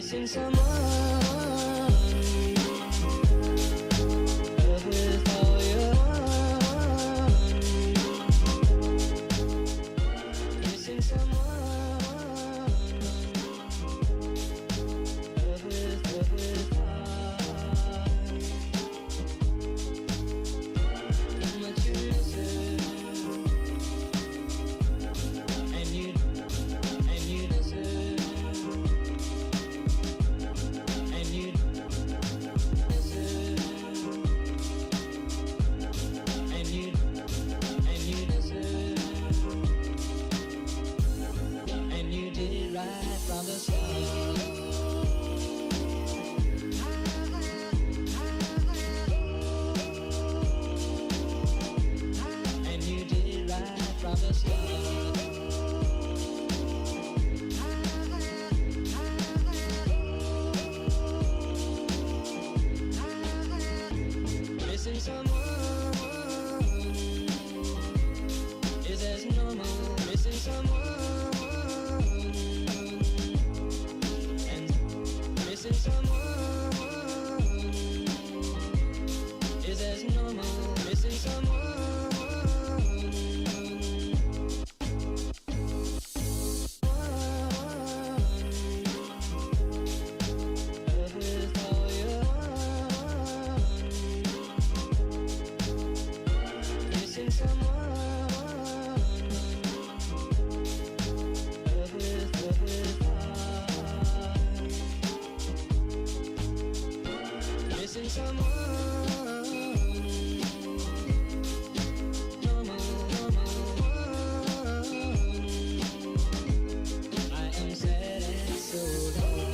missing someone. Love with all your heart. Missing someone. Love with heart. How much you miss it, and you deserve, and you deserve, and you deserve, and you did it right from the start. And you did it right from the start. Missing someone is as normal. Missing someone and missing someone is as normal. Missing someone. Love with all your heart. Missing someone. Love with heart. Missing someone. I am sad and so lonely.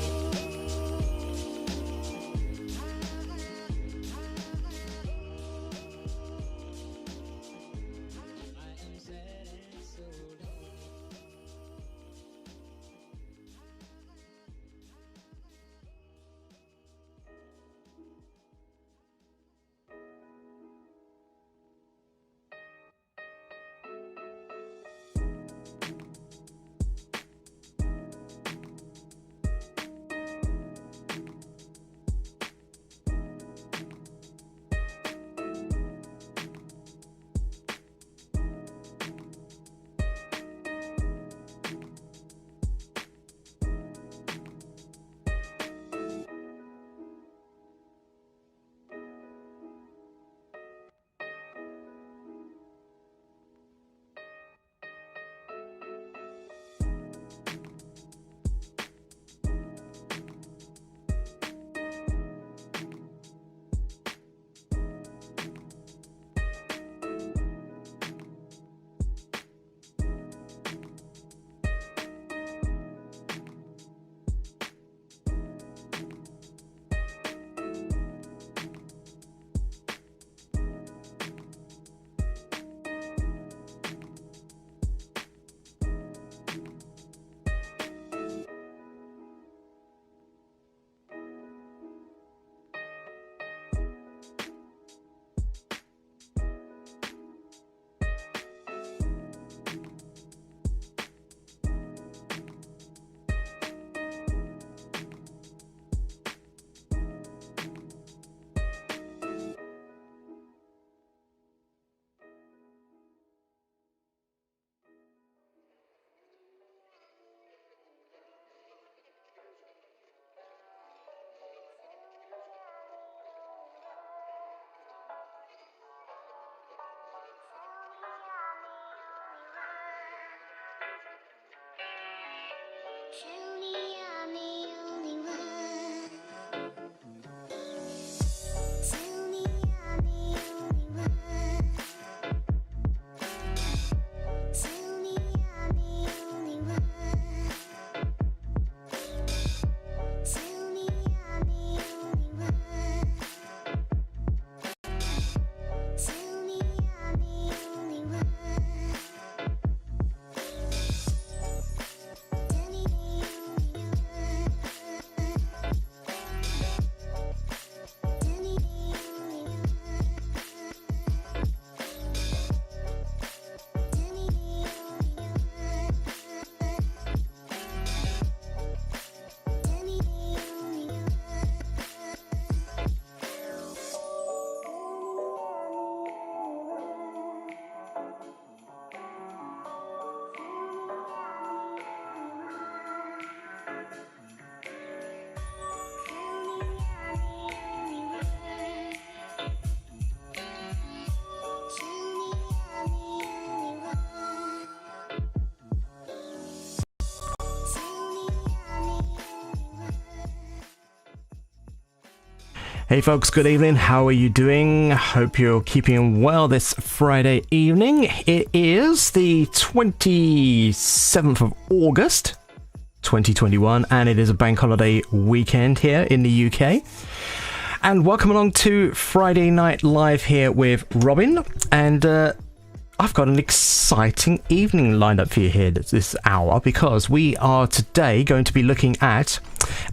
Hey folks, good evening. How are you doing? Hope you're keeping well this Friday evening. It is the 27th of August, 2021, and it is a bank holiday weekend here in the UK. And welcome along to Friday Night Live here with Robin. And I've got an exciting evening lined up for you here this hour, because we are today going to be looking at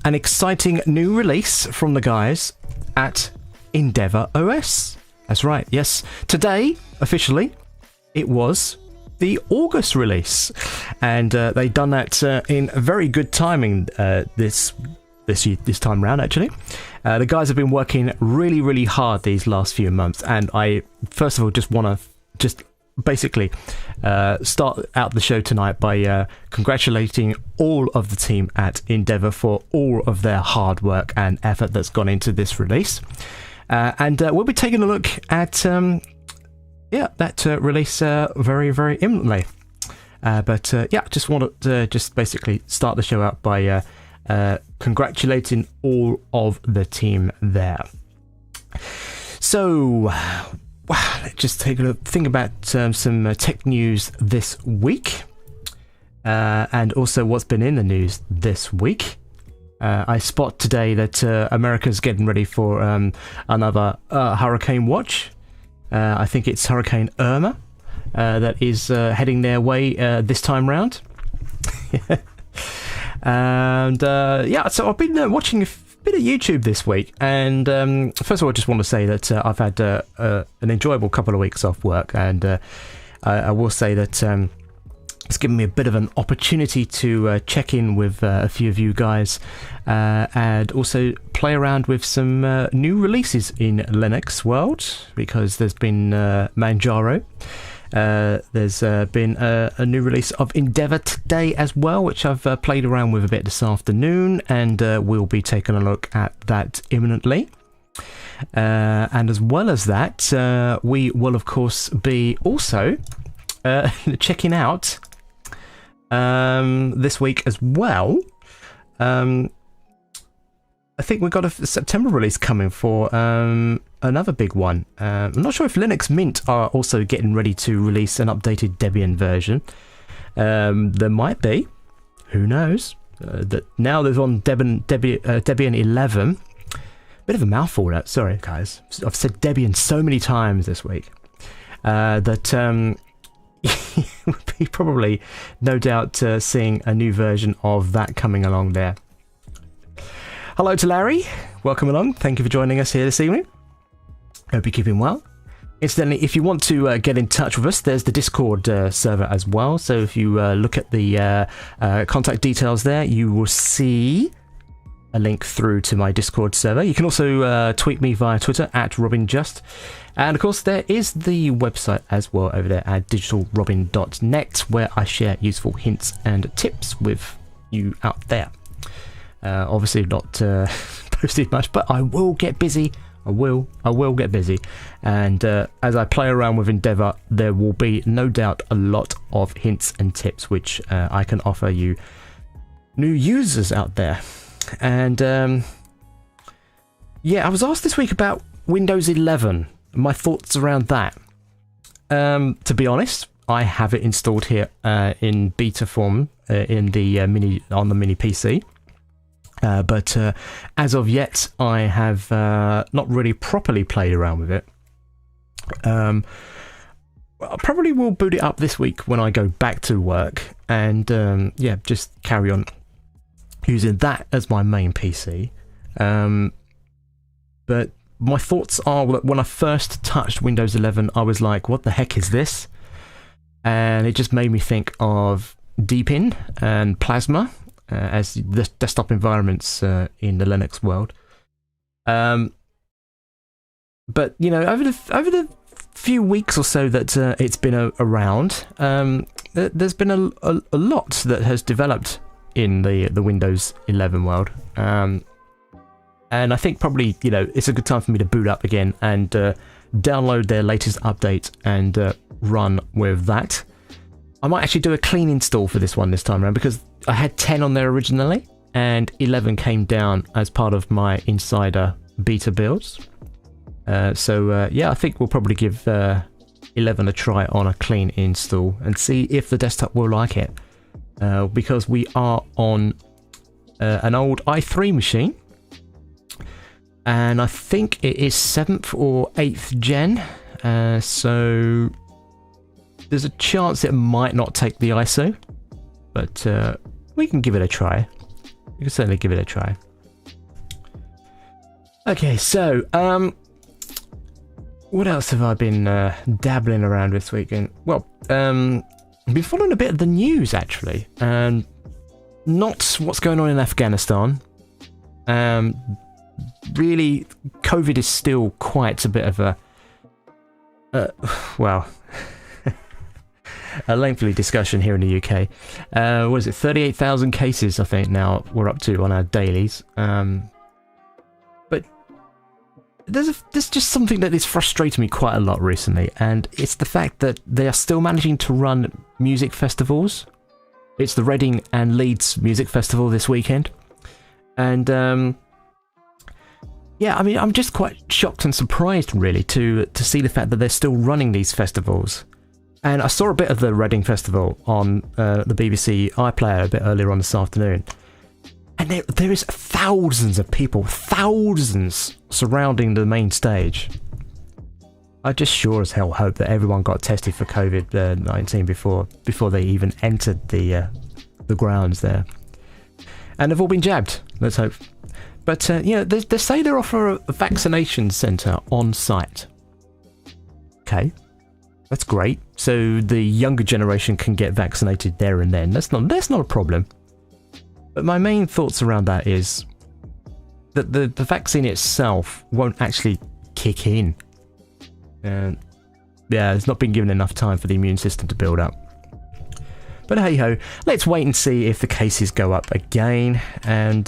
an exciting new release from the guys at Endeavour OS. That's right, yes. Today, officially, it was the August release. And they've done that in very good timing this time round, actually. The guys have been working really, really hard these last few months. And I, first of all, just want to basically start out the show tonight by congratulating all of the team at Endeavour for all of their hard work and effort that's gone into this release. And we'll be taking a look at that release very, very imminently. Just wanted to just basically start the show out by congratulating all of the team there. So let's just take a think about some tech news this week, and also what's been in the news this week. I spot today that America's getting ready for another hurricane watch. I think it's Hurricane Irma that is heading their way this time round. And so I've been watching a bit of YouTube this week, and first of all, I just want to say that I've had an enjoyable couple of weeks off work, and I will say that it's given me a bit of an opportunity to check in with a few of you guys, and also play around with some new releases in Linux world, because there's been Manjaro. There's been a new release of Endeavour today as well, which I've played around with a bit this afternoon, and we'll be taking a look at that imminently. And as well as that, we will of course be also checking out this week as well. I think we've got a September release coming for another big one. I'm not sure if Linux Mint are also getting ready to release an updated Debian version. There might be. Who knows? That now there's on Debian 11. Bit of a mouthful, that. Sorry, guys. I've said Debian so many times this week that we'll be probably, no doubt, seeing a new version of that coming along there. Hello to Larry, welcome along, thank you for joining us here this evening. Hope you're keeping well. Incidentally, if you want to get in touch with us, there's the Discord server as well, so if you look at the contact details there, you will see a link through to my Discord server. You can also tweet me via Twitter at RobinJust, and of course there is the website as well over there at digitalrobin.net, where I share useful hints and tips with you out there. Obviously not posted much, but I will get busy. I will get busy, and as I play around with Endeavour, there will be no doubt a lot of hints and tips which I can offer you new users out there. And I was asked this week about Windows 11, my thoughts around that. To be honest, I have it installed here in beta form in the mini PC. But as of yet, I have not really properly played around with it. I probably will boot it up this week when I go back to work, and just carry on using that as my main PC. But my thoughts are that when I first touched Windows 11, I was like, what the heck is this? And it just made me think of Deepin and Plasma as the desktop environments in the Linux world. But you know, over the few weeks or so that it's been around, there's been a lot that has developed in the Windows 11 world, and I think probably, you know, it's a good time for me to boot up again and download their latest update and run with that. I might actually do a clean install for this one this time around, because I had 10 on there originally, and 11 came down as part of my insider beta builds. Yeah, I think we'll probably give 11 a try on a clean install and see if the desktop will like it. Because we are on an old i3 machine, and I think it is 7th or 8th gen, so there's a chance it might not take the ISO, but we can give it a try. We can certainly give it a try. Okay, so what else have I been dabbling around this weekend? Well, I've been following a bit of the news, actually, and not what's going on in Afghanistan. Really, COVID is still quite a bit of a a lengthy discussion here in the UK. What is it? 38,000 cases, I think, now we're up to on our dailies. But there's just something that is frustrating me quite a lot recently, and it's the fact that they are still managing to run music festivals. It's the Reading and Leeds Music Festival this weekend, and yeah, I mean, I'm just quite shocked and surprised, really, to see the fact that they're still running these festivals. And I saw a bit of the Reading Festival on the BBC iPlayer a bit earlier on this afternoon. And there is thousands of people, thousands, surrounding the main stage. I just sure as hell hope that everyone got tested for COVID-19 before they even entered the grounds there. And they've all been jabbed, let's hope. But, they say they offer a vaccination centre on site. Okay. That's great. So the younger generation can get vaccinated there and then. That's not a problem. But my main thoughts around that is that the vaccine itself won't actually kick in. It's not been given enough time for the immune system to build up. But hey ho, let's wait and see if the cases go up again. And,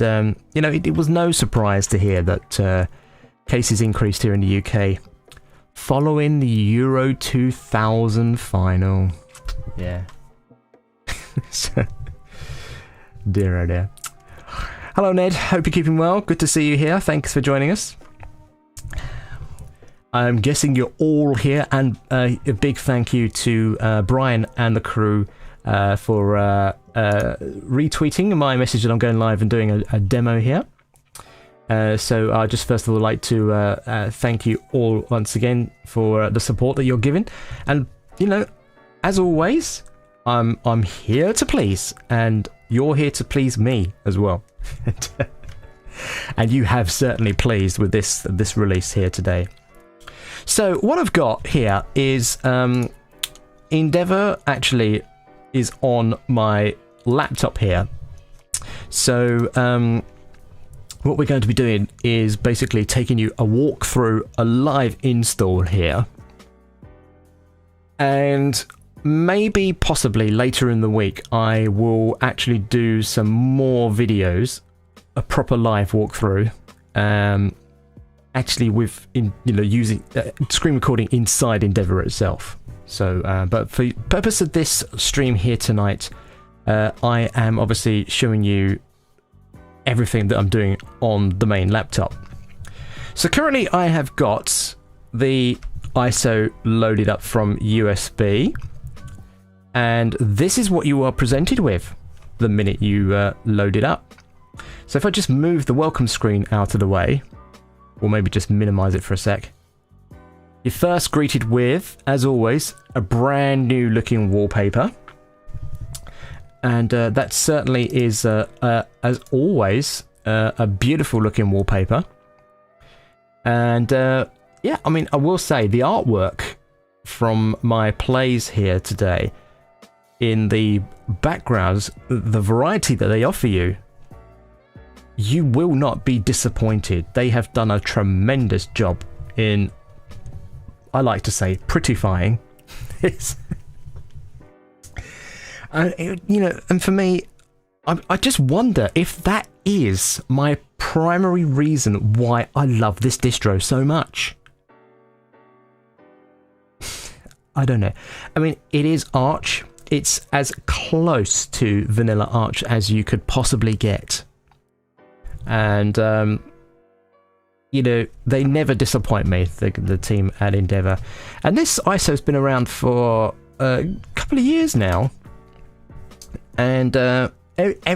it was no surprise to hear that cases increased here in the UK following the Euro 2000 final. Yeah. So, dear oh dear. Hello Ned, hope you're keeping well. Good to see you here. Thanks for joining us. I'm guessing you're all here, and a big thank you to Brian and the crew for retweeting my message that I'm going live and doing a demo here. So I just first of all like to thank you all once again for the support that you're giving, and as always, I'm here to please, and you're here to please me as well. And you have certainly pleased with this release here today. So what I've got here is Endeavour actually is on my laptop here. So what we're going to be doing is basically taking you a walk through a live install here, and maybe possibly later in the week I will actually do some more videos, a proper live walkthrough, actually with using screen recording inside Endeavour itself. So but for the purpose of this stream here tonight, I am obviously showing you everything that I'm doing on the main laptop. So currently I have got the ISO loaded up from USB, and this is what you are presented with the minute you load it up. So if I just move the welcome screen out of the way, or maybe just minimize it for a sec, you're first greeted with, as always, a brand new looking wallpaper. And that certainly is, as always, a beautiful looking wallpaper. And yeah, I mean, I will say the artwork from my plays here today, in the backgrounds, the variety that they offer you, you will not be disappointed. They have done a tremendous job in, I like to say, prettifying this. And for me, I just wonder if that is my primary reason why I love this distro so much. I don't know. I mean, it is Arch. It's as close to vanilla Arch as you could possibly get. And you know, they never disappoint me, the team at Endeavour. And this ISO's been around for a couple of years now. And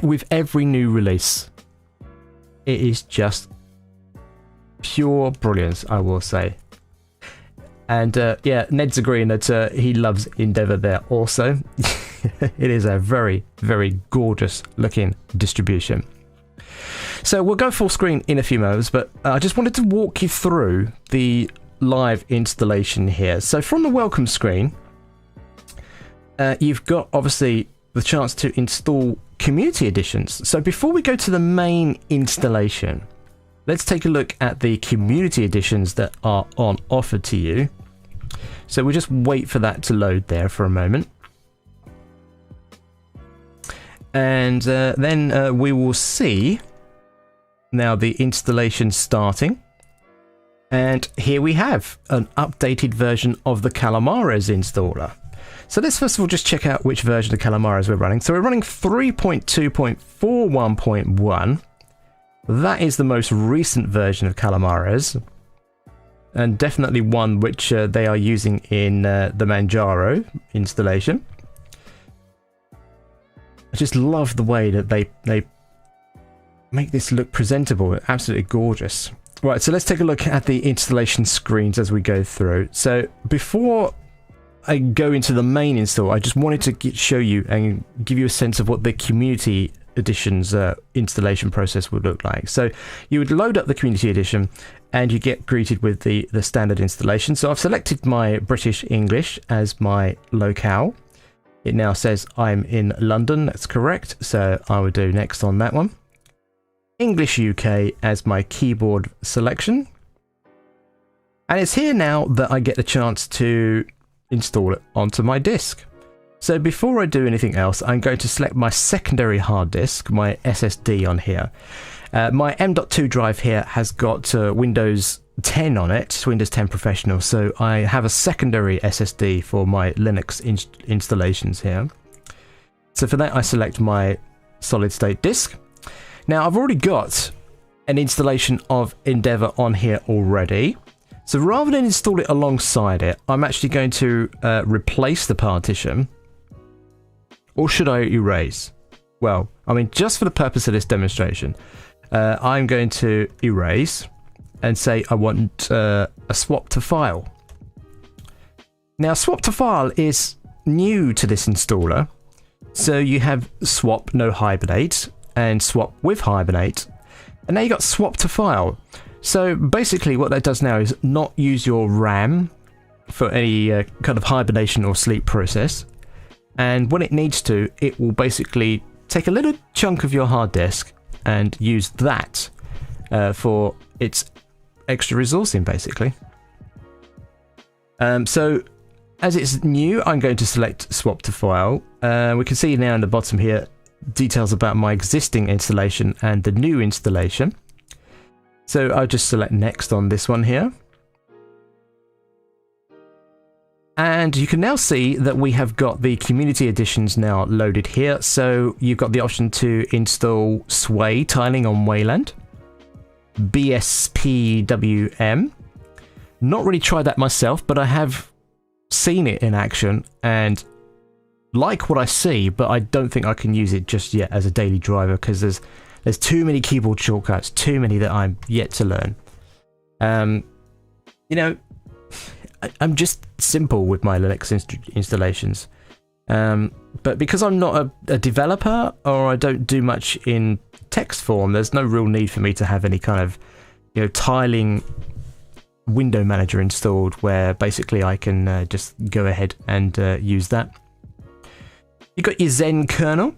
with every new release, it is just pure brilliance, I will say. And yeah, Ned's agreeing that he loves Endeavour there also. It is a very, very gorgeous looking distribution. So we'll go full screen in a few moments, but I just wanted to walk you through the live installation here. So from the welcome screen, you've got obviously the chance to install community editions. So before we go to the main installation, let's take a look at the community editions that are on offer to you. So we'll just wait for that to load there for a moment. And then we will see now the installation starting. And here we have an updated version of the Calamares installer. So let's first of all just check out which version of Calamares we're running. So we're running 3.2.41.1. That is the most recent version of Calamares. And definitely one which they are using in the Manjaro installation. I just love the way that they make this look presentable. Absolutely gorgeous. Right, so let's take a look at the installation screens as we go through. So before I go into the main install, I just wanted to show you and give you a sense of what the community edition's installation process would look like. So you would load up the community edition and you get greeted with the standard installation. So I've selected my British English as my locale. It now says I'm in London, that's correct, so I would do next on that one. English UK as my keyboard selection. And it's here now that I get the chance to install it onto my disk. So before I do anything else, I'm going to select my secondary hard disk, my SSD on here. My M.2 drive here has got Windows 10 on it, Windows 10 Professional, so I have a secondary SSD for my Linux installations here. So for that I select my solid state disk. Now I've already got an installation of Endeavour on here already. So rather than install it alongside it, I'm actually going to replace the partition. Or should I erase? Well, I mean, just for the purpose of this demonstration, I'm going to erase and say I want a swap to file. Now, swap to file is new to this installer. So you have swap no hibernate and swap with hibernate. And now you got swap to file. So basically what that does now is not use your RAM for any kind of hibernation or sleep process. And when it needs to, it will basically take a little chunk of your hard disk and use that for its extra resourcing, basically. So as it's new, I'm going to select swap to file. We can see now in the bottom here details about my existing installation and the new installation. So I'll just select next on this one here. And you can now see that we have got the community editions now loaded here. So you've got the option to install Sway tiling on Wayland, BSPWM. Not really tried that myself, but I have seen it in action and like what I see, but I don't think I can use it just yet as a daily driver because there's too many keyboard shortcuts, too many that I'm yet to learn. You know, I'm just simple with my Linux installations. But because I'm not a developer or I don't do much in text form, there's no real need for me to have any kind of, you know, tiling window manager installed where basically I can just go ahead and use that. You've got your Zen kernel.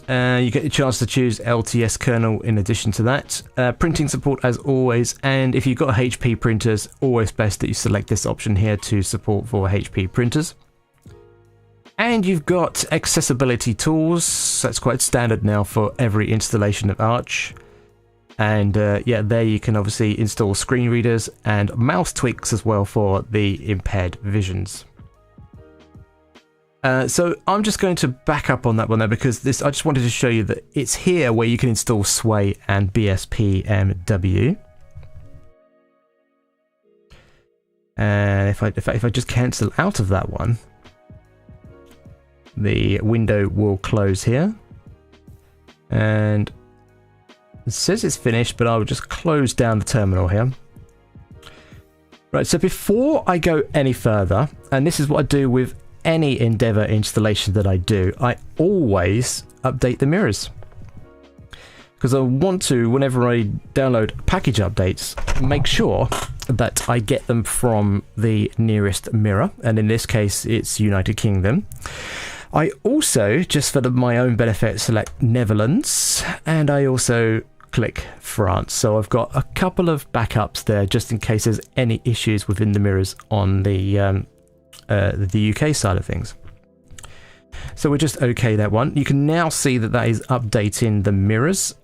You get the chance to choose LTS kernel in addition to that. Printing support as always, and if you've got HP printers, always best that you select this option here to support for HP printers. And you've got accessibility tools. That's quite standard now for every installation of Arch. And yeah, there you can obviously install screen readers and mouse tweaks as well for the impaired visions. So I'm just going to back up on that one there because I just wanted to show you that it's here where you can install Sway and BSPMW. And if I just cancel out of that one, the window will close here. And it says it's finished, but I will just close down the terminal here. Right, so before I go any further, and this is what I do with any Endeavour installation that I do, I always update the mirrors. Because I want to, whenever I download package updates, make sure that I get them from the nearest mirror, and in this case it's United Kingdom. I also, just for my own benefit, select Netherlands, and I also click France. So I've got a couple of backups there just in case there's any issues within the mirrors on the UK side of things. So we'll just OK that one. You can now see that that is updating the mirrors.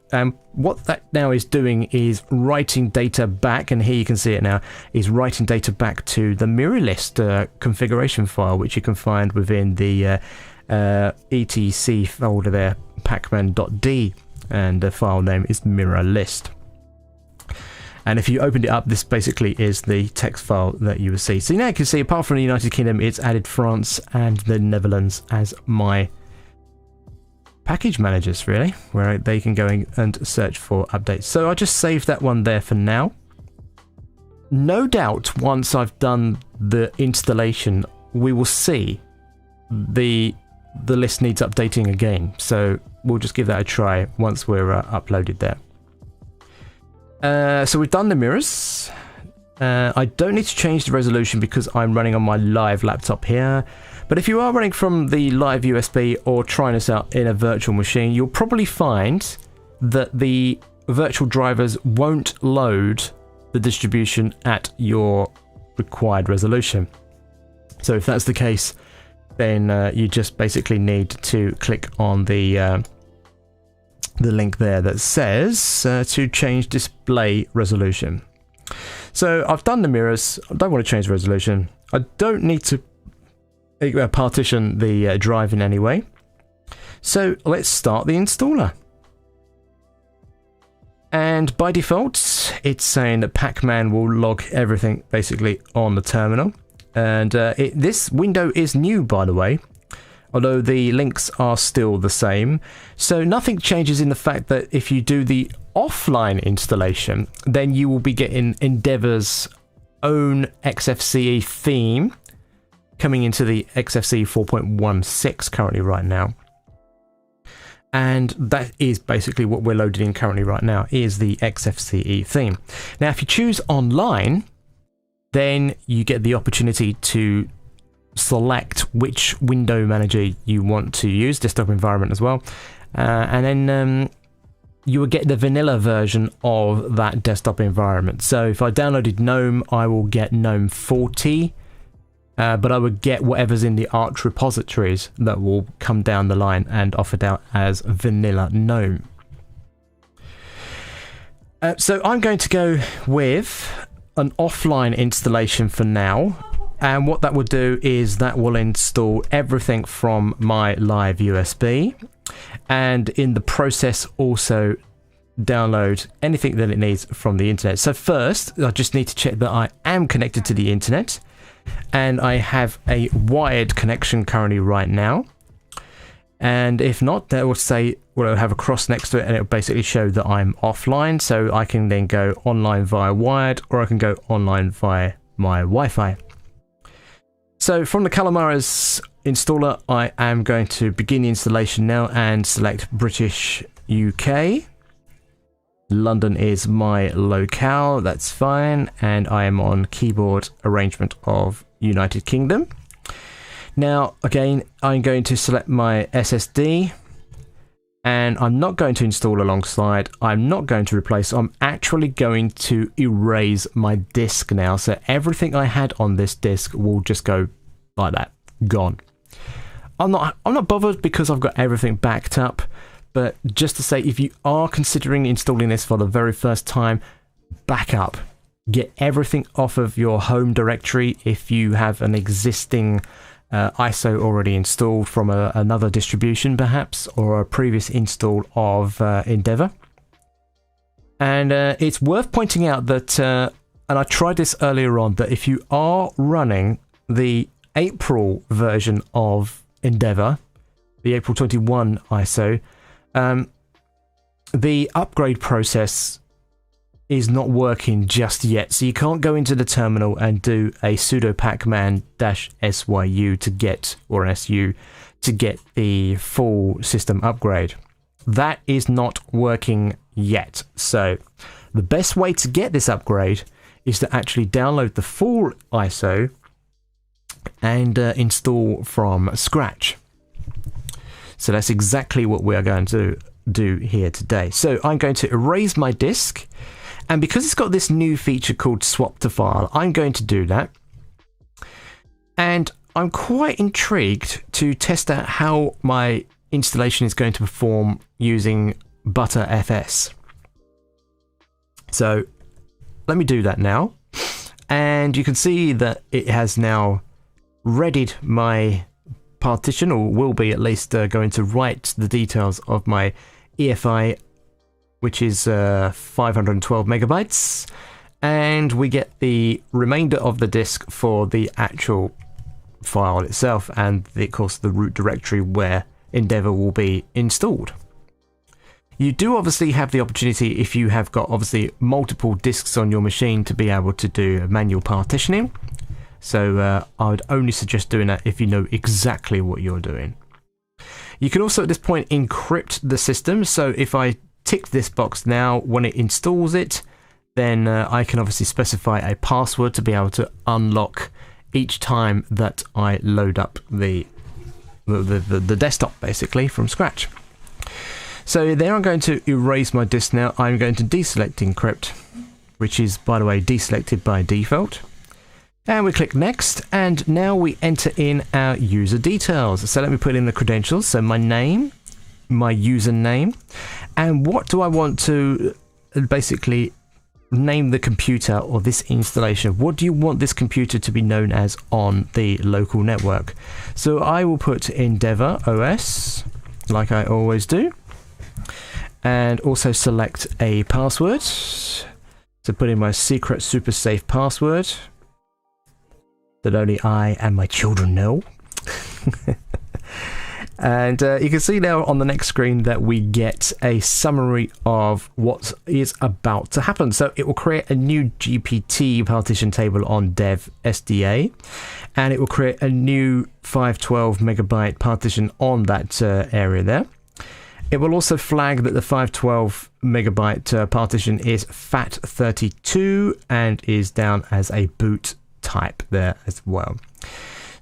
What that now is doing is writing data back, and here you can see it now, is writing data back to the mirror list configuration file, which you can find within the etc folder there, pacman.d, and the file name is mirror list. And if you opened it up, this basically is the text file that you will see. So now you can see, apart from the United Kingdom, it's added France and the Netherlands as my package managers, really, where they can go in and search for updates. So I'll just save that one there for now. No doubt, once I've done the installation, we will see the list needs updating again. So we'll just give that a try once we're uploaded there. So we've done the mirrors. I don't need to change the resolution because I'm running on my live laptop here. But if you are running from the live USB or trying this out in a virtual machine, you'll probably find that the virtual drivers won't load the distribution at your required resolution. So if that's the case, then you just basically need to click on the link there that says to change display resolution. So I've done the mirrors. I don't want to change the resolution. I don't need to partition the drive in any way. So let's start the installer. And by default, it's saying that Pacman will log everything basically on the terminal. And this window is new, by the way, although the links are still the same. So nothing changes in the fact that if you do the offline installation, then you will be getting Endeavour's own XFCE theme coming into the XFCE 4.16 currently right now. And that is basically what we're loading in currently right now, is the XFCE theme. Now, if you choose online, then you get the opportunity to select which window manager you want to use, desktop environment as well, and then you will get the vanilla version of that desktop environment. So if I downloaded GNOME, I will get GNOME 40, but I would get whatever's in the Arch repositories that will come down the line and offered out as vanilla GNOME. So I'm going to go with an offline installation for now. And what that will do is that will install everything from my live USB, and in the process also download anything that it needs from the internet. So first, I just need to check that I am connected to the internet, and I have a wired connection currently right now. And if not, that will say, well, I'll have a cross next to it, and it will basically show that I'm offline. So I can then go online via wired, or I can go online via my Wi-Fi. So from the Calamares installer, I am going to begin the installation now and select British UK. London is my locale, that's fine, and I am on keyboard arrangement of United Kingdom. Now, again, I'm going to select my SSD, and I'm not going to install alongside, I'm not going to replace, I'm actually going to erase my disk now. So everything I had on this disk will just go like that, gone. I'm not bothered because I've got everything backed up, but just to say, if you are considering installing this for the very first time, back up. Get everything off of your home directory if you have an existing ISO already installed from another distribution perhaps, or a previous install of Endeavour. And it's worth pointing out that and I tried this earlier on, that if you are running the April version of Endeavour, the April 21 ISO, the upgrade process is not working just yet. So you can't go into the terminal and do a sudo pacman-syu to get, or an su, to get the full system upgrade. That is not working yet. So the best way to get this upgrade is to actually download the full ISO and install from scratch. So that's exactly what we are going to do here today. So I'm going to erase my disk, and because it's got this new feature called swap to file, I'm going to do that. And I'm quite intrigued to test out how my installation is going to perform using Btrfs. So let me do that now, and you can see that it has now readied my partition, or will be at least going to write the details of my EFI, which is 512 megabytes, and we get the remainder of the disk for the actual file itself, and of course the root directory where Endeavour will be installed. You do obviously have the opportunity, if you have got obviously multiple disks on your machine, to be able to do manual partitioning. So I would only suggest doing that if you know exactly what you're doing. You can also at this point encrypt the system. So if I tick this box now, when it installs it, then I can obviously specify a password to be able to unlock each time that I load up the desktop basically from scratch. So there, I'm going to erase my disk now. I'm going to deselect encrypt, which is, by the way, deselected by default. And we click next, and now we enter in our user details. So let me put in the credentials. So my name, my username, and what do I want to basically name the computer or this installation? What do you want this computer to be known as on the local network? So I will put Endeavour OS, like I always do, and also select a password. So put in my secret super safe password that only I and my children know. And you can see now on the next screen that we get a summary of what is about to happen. So it will create a new GPT partition table on dev SDA, and it will create a new 512 megabyte partition on that area there. It will also flag that the 512 megabyte partition is FAT32 and is down as a boot type there as well.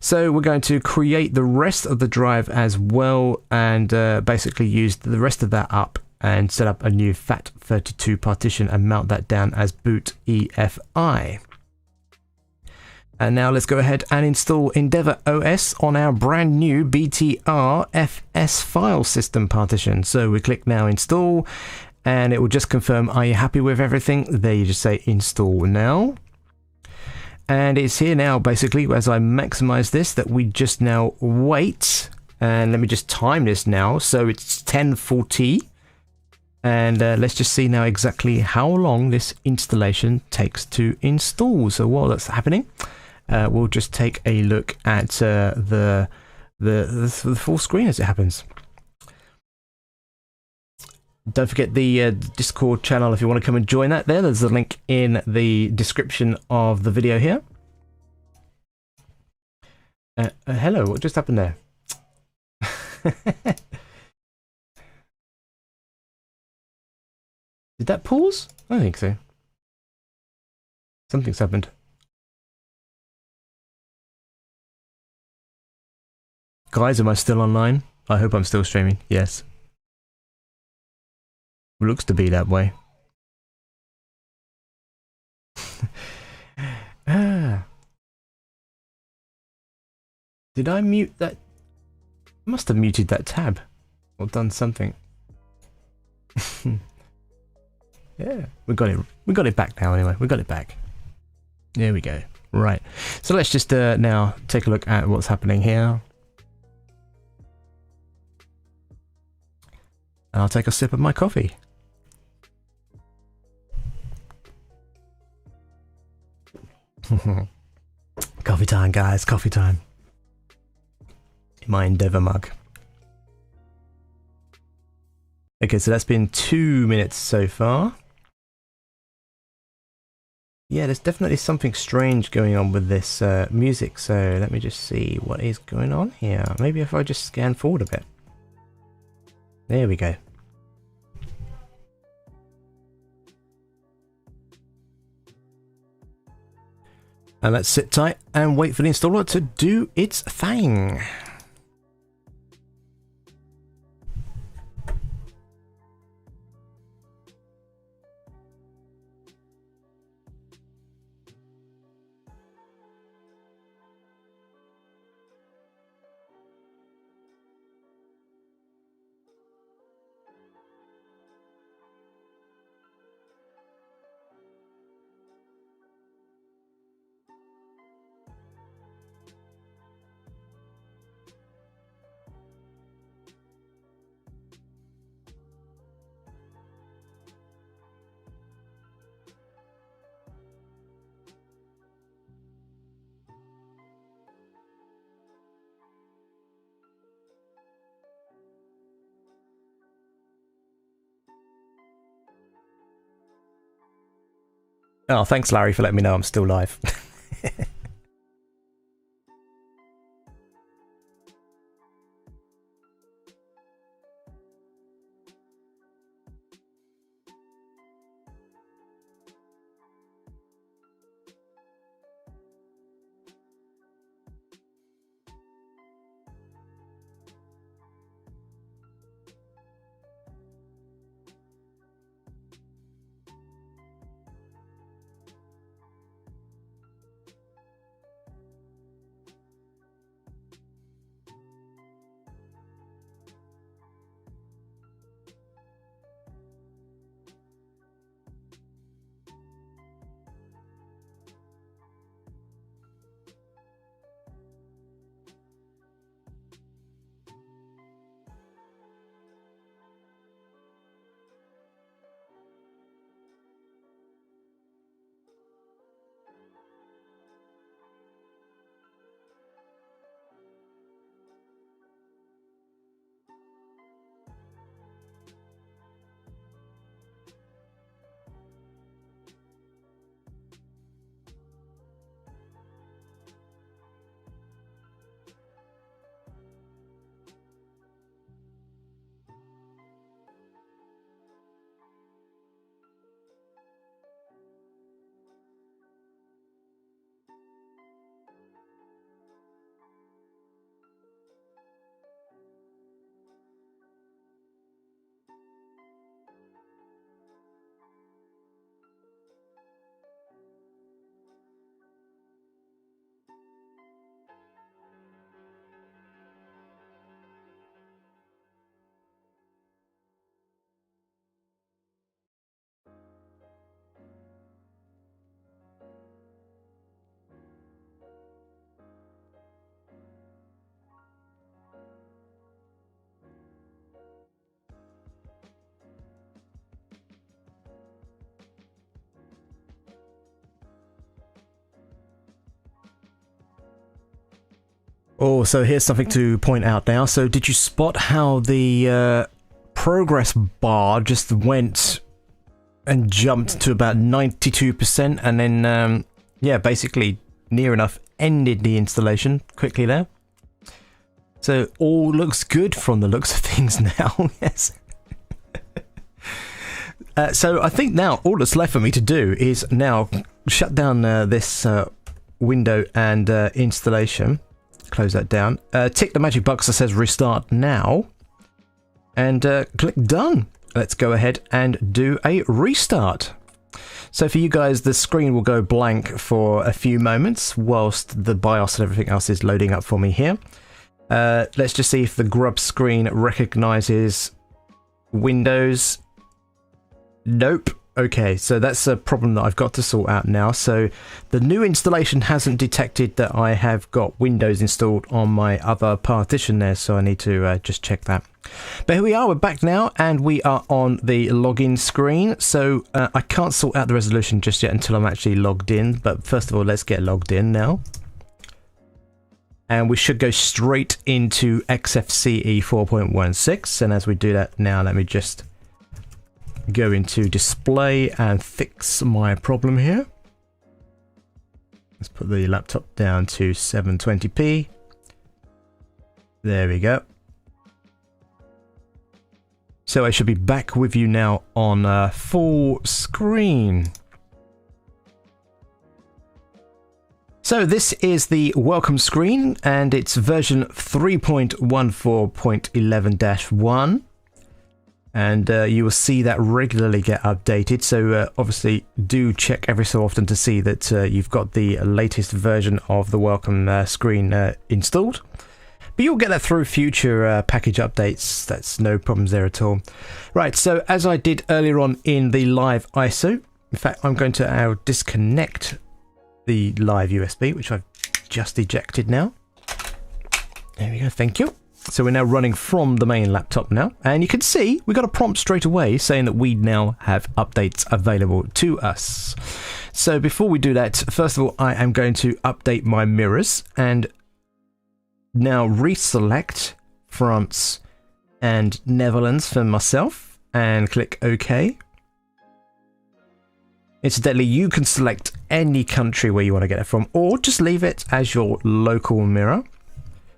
So we're going to create the rest of the drive as well, and basically use the rest of that up and set up a new FAT32 partition and mount that down as boot EFI. And now let's go ahead and install Endeavour OS on our brand new BTRFS file system partition. So we click now install, and it will just confirm, are you happy with everything? There you just say install now. And it's here now, basically, as I maximize this, that we just now wait. And let me just time this now. So it's 10:40. And let's just see now exactly how long this installation takes to install. So while that's happening, we'll just take a look at the full screen as it happens. Don't forget the Discord channel if you want to come and join that there. There's a link in the description of the video here. Hello, what just happened there? Did that pause? I don't think so. Something's happened. Guys, am I still online? I hope I'm still streaming. Yes. Looks to be that way. Did I mute that? I must have muted that tab or done something. Yeah, we got it. We got it back now. Anyway, we got it back. There we go. Right. So let's just now take a look at what's happening here. And I'll take a sip of my coffee. Coffee time, guys, coffee time. In my Endeavour mug. Okay, so that's been 2 minutes so far. Yeah, there's definitely something strange going on with this music, so let me just see what is going on here. Maybe if I just scan forward a bit. There we go. And let's sit tight and wait for the installer to do its thing. Oh, thanks, Larry, for letting me know I'm still live. Oh, so here's something to point out now. So did you spot how the progress bar just went and jumped to about 92% and then, yeah, basically near enough ended the installation quickly there? So all looks good from the looks of things now, yes. So I think now all that's left for me to do is now shut down this window and installation. Close that down. Tick the magic box that says restart now. And click done. Let's go ahead and do a restart. So for you guys, the screen will go blank for a few moments whilst the BIOS and everything else is loading up for me here. Let's just see if the grub screen recognizes Windows. Nope. Okay, so that's a problem that I've got to sort out now. So the new installation hasn't detected that I have got Windows installed on my other partition there, so I need to just check that. But here we are, we're back now, and we are on the login screen. So I can't sort out the resolution just yet until I'm actually logged in. But first of all, let's get logged in now. And we should go straight into XFCE 4.16. And as we do that now, let me just go into display and fix my problem here. Let's put the laptop down to 720p. There we go. So I should be back with you now on full screen. So this is the welcome screen, and it's version 3.14.11-1. And you will see that regularly get updated, so obviously do check every so often to see that you've got the latest version of the welcome screen installed. But you'll get that through future package updates. That's no problems there at all. Right, so as I did earlier on in the live ISO, in fact, I'm going to now disconnect the live USB, which I've just ejected now. There we go, thank you. So we're now running from the main laptop now, and you can see we got a prompt straight away saying that we now have updates available to us. So before we do that, first of all, I am going to update my mirrors and now reselect France and Netherlands for myself and click OK. Incidentally, you can select any country where you want to get it from, or just leave it as your local mirror.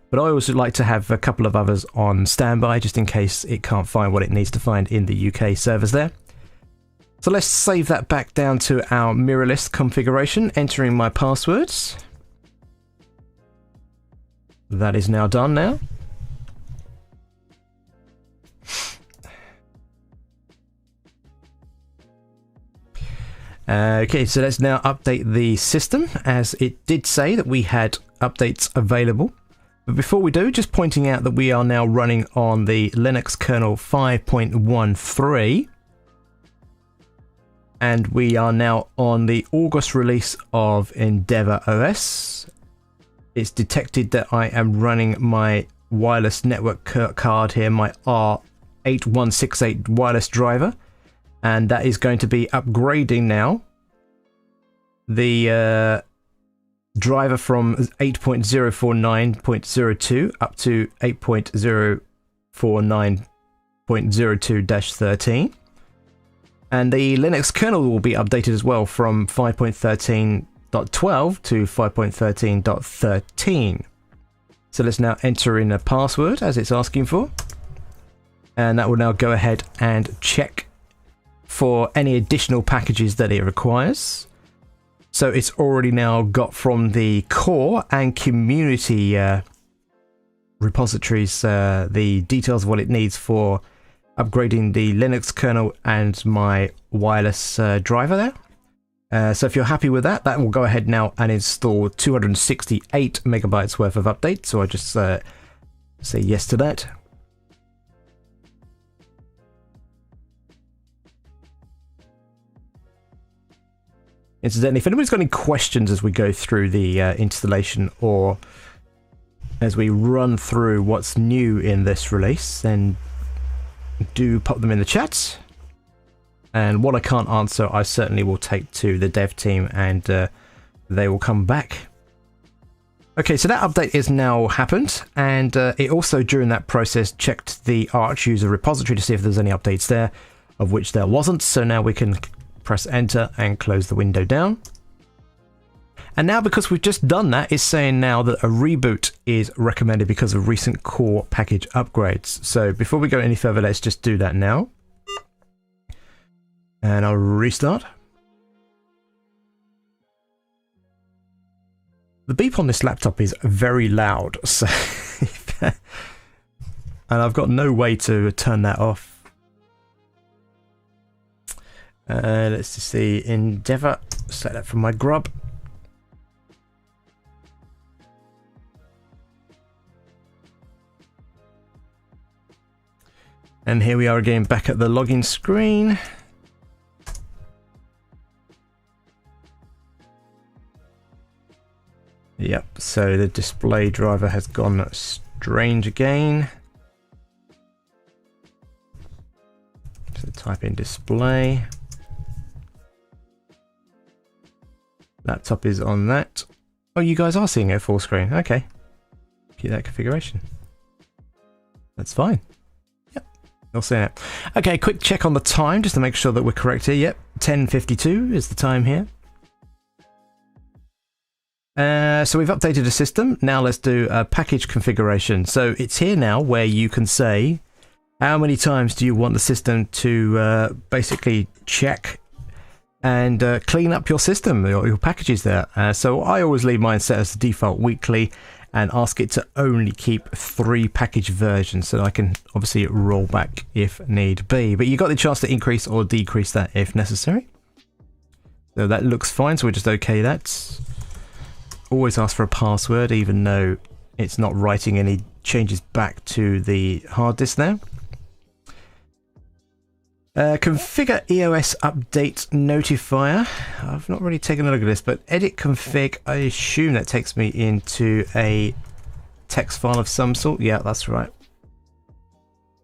But I also like to have a couple of others on standby just in case it can't find what it needs to find in the UK servers there. So let's save that back down to our mirror list configuration, entering my passwords. That is now done now. Okay, so let's now update the system, as it did say that we had updates available. But before we do, just pointing out that we are now running on the Linux kernel 5.13. And we are now on the August release of Endeavour OS. It's detected that I am running my wireless network card here, my R8168 wireless driver. And that is going to be upgrading now the driver from 8.049.02 up to 8.049.02-13. And the Linux kernel will be updated as well from 5.13.12 to 5.13.13. So let's now enter in a password as it's asking for. And that will now go ahead and check for any additional packages that it requires. So it's already now got from the core and community repositories the details of what it needs for upgrading the Linux kernel and my wireless driver there. So if you're happy with that, that will go ahead now and install 268 megabytes worth of updates. So I just say yes to that. Incidentally, if anybody's got any questions as we go through the installation or as we run through what's new in this release, then do pop them in the chat. And what I can't answer, I certainly will take to the dev team and they will come back. Okay, so that update is now happened, and it also during that process checked the Arch user repository to see if there's any updates there, of which there wasn't. So now we can press enter and close the window down. And now, because we've just done that, it's saying now that a reboot is recommended because of recent core package upgrades. So before we go any further, let's just do that now. And I'll restart. The beep on this laptop is very loud, so and I've got no way to turn that off. Let's just see, Endeavour, set that for my grub. And here we are again back at the login screen. Yep, so the display driver has gone strange again. So type in display. Laptop is on that. Oh, you guys are seeing it full screen. Okay. Keep that configuration. That's fine. Yep. You'll see it. Okay, quick check on the time just to make sure that we're correct here. Yep. 10:52 is the time here. So we've updated the system. Now let's do a package configuration. So it's here now where you can say how many times do you want the system to basically check and clean up your system, your packages there. So I always leave mine set as the default weekly and ask it to only keep 3 package versions so I can obviously roll back if need be. But you got the chance to increase or decrease that if necessary. So that looks fine, so we'll just OK that. Always ask for a password even though it's not writing any changes back to the hard disk there. Configure EOS update notifier. I've not really taken a look at this, but edit config, I assume that takes me into a text file of some sort. Yeah, that's right.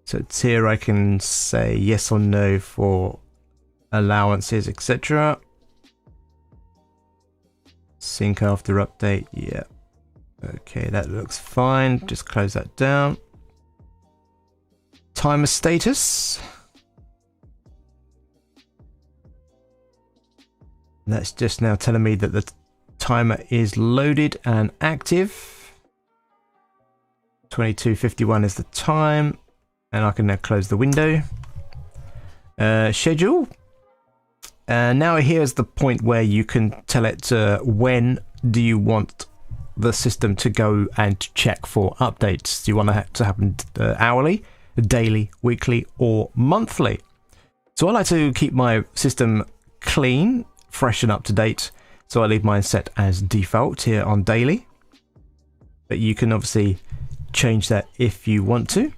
So it's here I can say yes or no for allowances, etc. Sync after update, yeah. Okay, that looks fine. Just close that down. Timer status. That's just now telling me that the timer is loaded and active. 22:51 is the time, and I can now close the window. Schedule. Now here's the point where you can tell it when do you want the system to go and check for updates. Do you want it to happen hourly, daily, weekly, or monthly? So I like to keep my system clean, fresh and up to date, so I leave mine set as default here on daily, but you can obviously change that if you want to.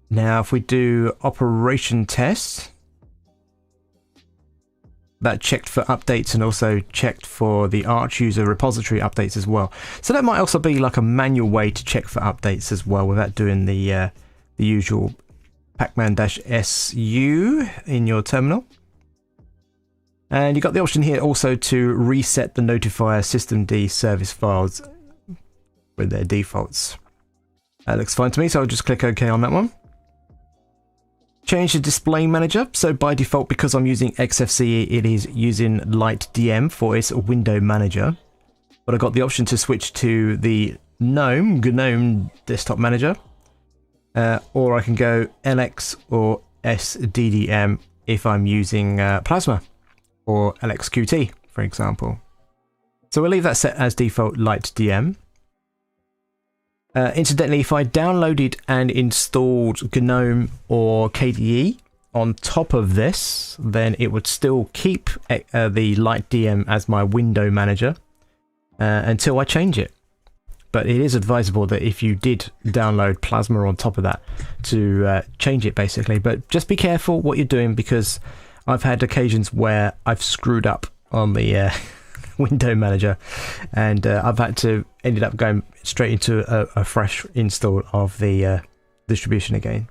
Now if we do operation test, that checked for updates and also checked for the Arch user repository updates as well. So that might also be like a manual way to check for updates as well without doing the usual pacman-su in your terminal. And you got the option here also to reset the notifier systemd service files with their defaults. That looks fine to me, so I'll just click OK on that one. Change the display manager. So by default, because I'm using XFCE, it is using LightDM for its window manager. But I got the option to switch to the GNOME desktop manager. Or I can go LX or SDDM if I'm using Plasma or LXQT, for example. So we'll leave that set as default LightDM. Incidentally, if I downloaded and installed GNOME or KDE on top of this, then it would still keep the LightDM as my window manager until I change it. But it is advisable that if you did download Plasma on top of that to change it basically. But just be careful what you're doing, because I've had occasions where I've screwed up on the window manager and I've ended up going straight into a fresh install of the distribution again.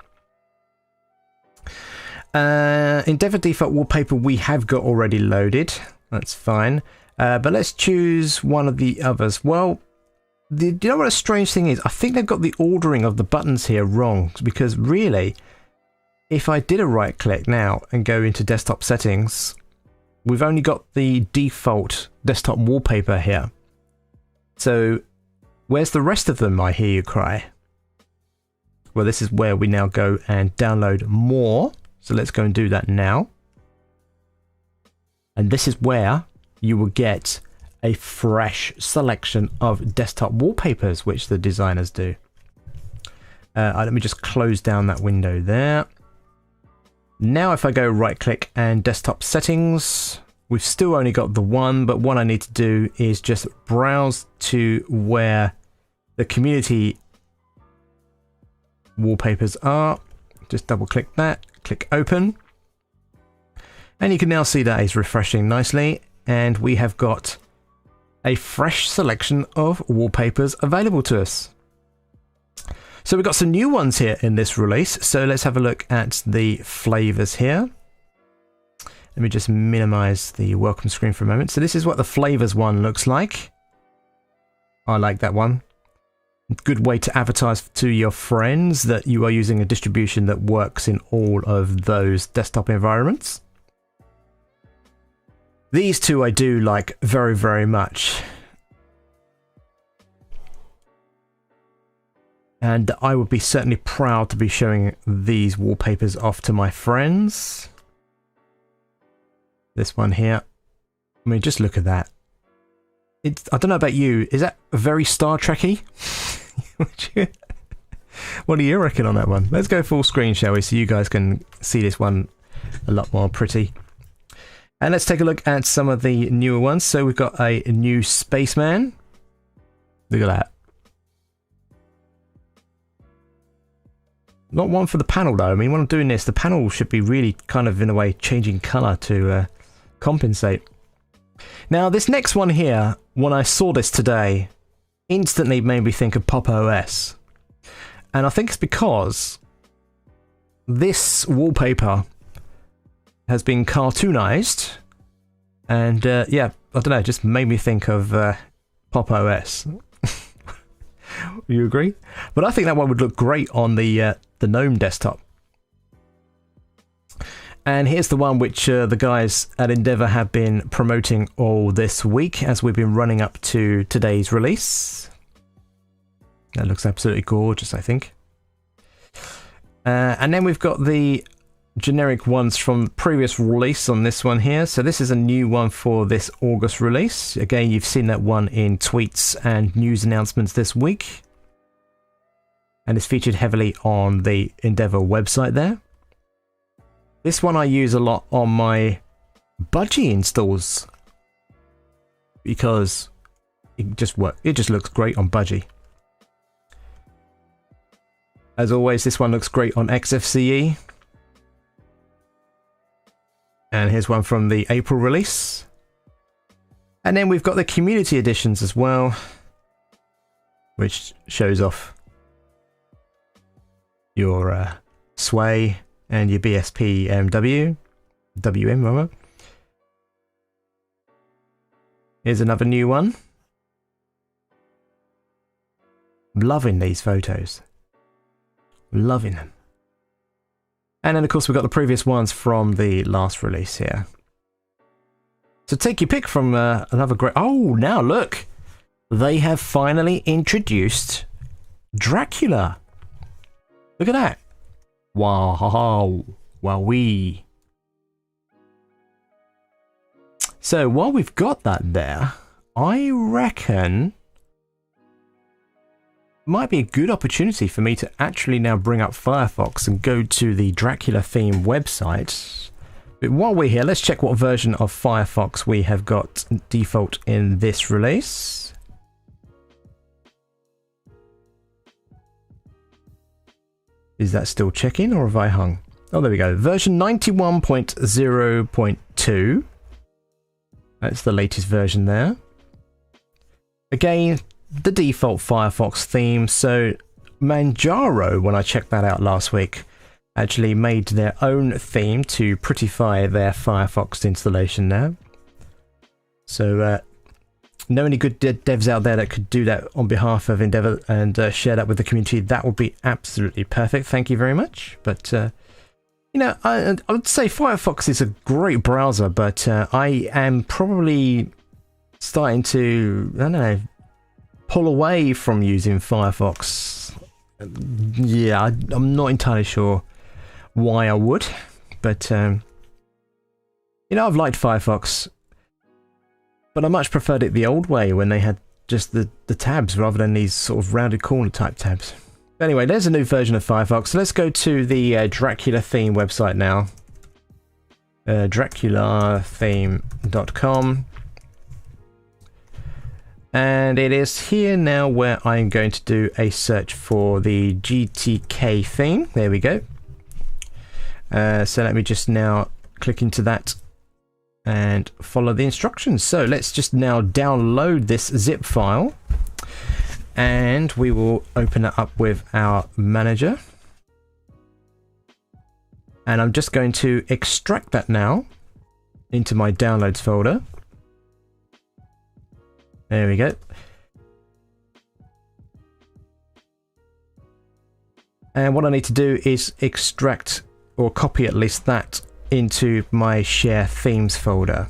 Endeavour default wallpaper we have got already loaded. That's fine. But let's choose one of the others. Well, do you know what a strange thing is? I think they've got the ordering of the buttons here wrong, because really, if I did a right click now and go into desktop settings, we've only got the default desktop wallpaper here. So where's the rest of them, I hear you cry? Well, this is where we now go and download more. So let's go and do that now. And this is where you will get a fresh selection of desktop wallpapers, which the designers do. Let me just close down that window there. Now if I go right click and desktop settings, we've still only got the one, but what I need to do is just browse to where the community wallpapers are. Just double click that, click open. And you can now see that is refreshing nicely, and we have got a fresh selection of wallpapers available to us. So we've got some new ones here in this release. So let's have a look at the flavors here. Let me just minimize the welcome screen for a moment. So this is what the flavors one looks like. I like that one. Good way to advertise to your friends that you are using a distribution that works in all of those desktop environments. These two I do like very, very much. And I would be certainly proud to be showing these wallpapers off to my friends. This one here. I mean, just look at that. I don't know about you. Is that very Star Trek-y? What do you reckon on that one? Let's go full screen, shall we? So you guys can see this one a lot more pretty. And let's take a look at some of the newer ones. So we've got a new spaceman. Look at that. Not one for the panel though. I mean, when I'm doing this, the panel should be really kind of in a way changing colour to compensate. Now this next one here, when I saw this today, instantly made me think of Pop OS. And I think it's because this wallpaper has been cartoonized, and yeah, I don't know, it just made me think of Pop OS. You agree? But I think that one would look great on the GNOME desktop. And here's the one which the guys at Endeavour have been promoting all this week as we've been running up to today's release. That looks absolutely gorgeous, I think. And then we've got the generic ones from the previous release on this one here. So this is a new one for this August release. Again, you've seen that one in tweets and news announcements this week. And it's featured heavily on the Endeavour website there. This one I use a lot on my Budgie installs because it just works. It just looks great on Budgie. As always, this one looks great on XFCE. And here's one from the April release. And then we've got the community editions as well, which shows off your Sway and your BSP WM, rather. Here's another new one. Loving these photos. Loving them. And then of course we've got the previous ones from the last release here. So take your pick from another great... Oh, now look! They have finally introduced Dracula. Look at that. Wow. Wowee. So while we've got that there, I reckon it might be a good opportunity for me to actually now bring up Firefox and go to the Dracula theme website. But while we're here, let's check what version of Firefox we have got default in this release. Is that still checking, or have I hung? Oh, there we go. Version 91.0.2. That's the latest version there. Again, the default Firefox theme. So Manjaro, when I checked that out last week, actually made their own theme to prettify their Firefox installation now. So know any good devs out there that could do that on behalf of Endeavour and share that with the community, that would be absolutely perfect. Thank you very much. But you know, I would say Firefox is a great browser, but I am probably starting to, I don't know, pull away from using Firefox. Yeah, I'm not entirely sure why I would, but you know, I've liked Firefox, but I much preferred it the old way when they had just the tabs rather than these sort of rounded corner type tabs. But anyway, there's a new version of Firefox. So let's go to the Dracula theme website now. DraculaTheme.com. And it is here now where I'm going to do a search for the GTK theme. There we go. So let me just now click into that and follow the instructions. So let's just now download this zip file. and we will open it up with our manager. And I'm just going to extract that now into my downloads folder. There we go. And what I need to do is extract or copy at least that into my share themes folder.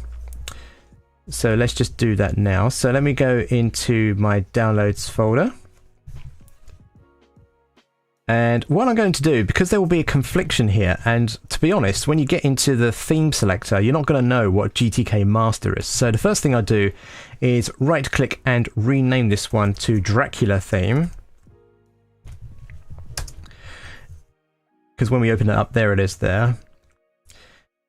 So let's just do that now. So let me go into my downloads folder. And what I'm going to do, because there will be a confliction here, and to be honest, when you get into the theme selector, you're not going to know what GTK master is. So the first thing I do is right click and rename this one to Dracula theme. Because when we open it up, there it is there.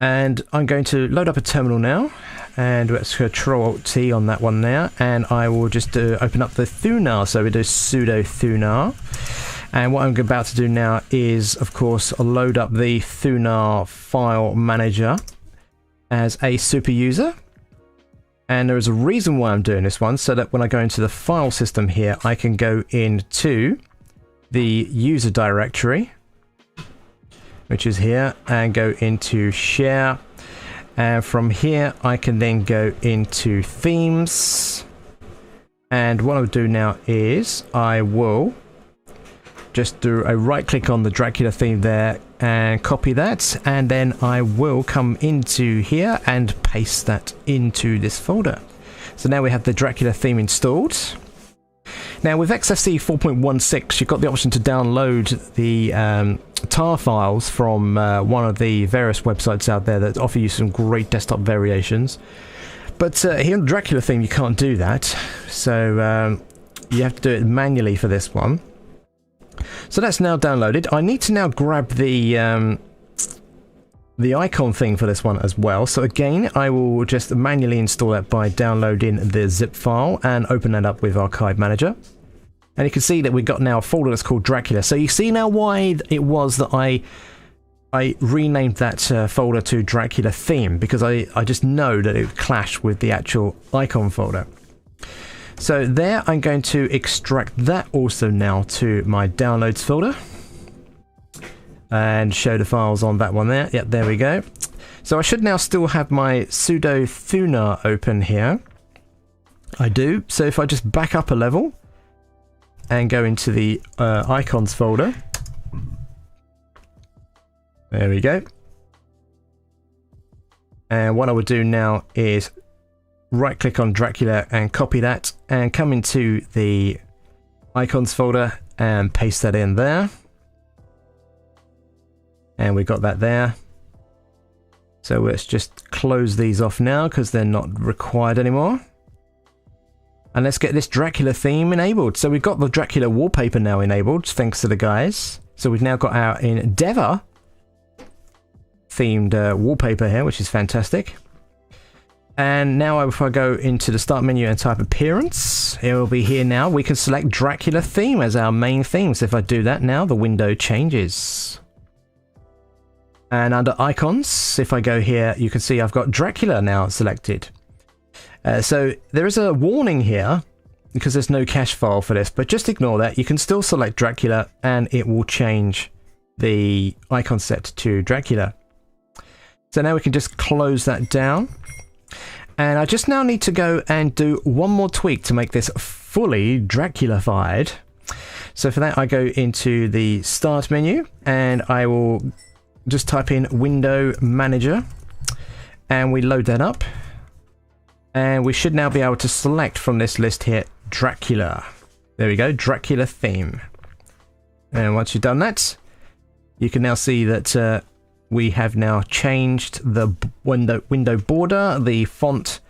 And I'm going to load up a terminal now, and let's Control-Alt-T on that one there, and I will just open up the Thunar, so we do sudo Thunar. And what I'm about to do now is, of course, load up the Thunar file manager as a super user. And there is a reason why I'm doing this one, so that when I go into the file system here, I can go into the user directory, which is here, and go into share, and from here I can then go into themes. And what I'll do now is I will just do a right click on the Dracula theme there and copy that, and then I will come into here and paste that into this folder. So now we have the Dracula theme installed. Now with XFC 4.16, you've got the option to download the tar files from one of the various websites out there that offer you some great desktop variations. But here in the Dracula theme, you can't do that. So you have to do it manually for this one. So that's now downloaded. I need to now grab the icon thing for this one as well. So again, I will just manually install that by downloading the zip file and open that up with Archive Manager. And you can see that we've got now a folder that's called Dracula. So you see now why it was that I renamed that folder to Dracula theme, because I just know that it would clash with the actual icon folder. So there, I'm going to extract that also now to my downloads folder and show the files on that one there. Yep, there we go. So I should now still have my sudo Thunar open here. I do. So if I just back up a level and go into the icons folder. There we go. And what I would do now is right click on Dracula and copy that and come into the icons folder and paste that in there. And we got that there. So let's just close these off now because they're not required anymore. And let's get this Dracula theme enabled. So we've got the Dracula wallpaper now enabled, thanks to the guys. So we've now got our Endeavour themed wallpaper here, which is fantastic. And now if I go into the start menu and type appearance, it will be here now. We can select Dracula theme as our main theme. So if I do that now, the window changes. And under icons, if I go here, you can see I've got Dracula now selected. So there is a warning here because there's no cache file for this, but just ignore that. You can still select Dracula and it will change the icon set to Dracula. So now we can just close that down. And I just now need to go and do one more tweak to make this fully Dracula-fied. So for that, I go into the start menu and I will just type in Window Manager and we load that up. And we should now be able to select from this list here, Dracula. There we go, Dracula theme. And once you've done that, you can now see that we have now changed the window border, the font,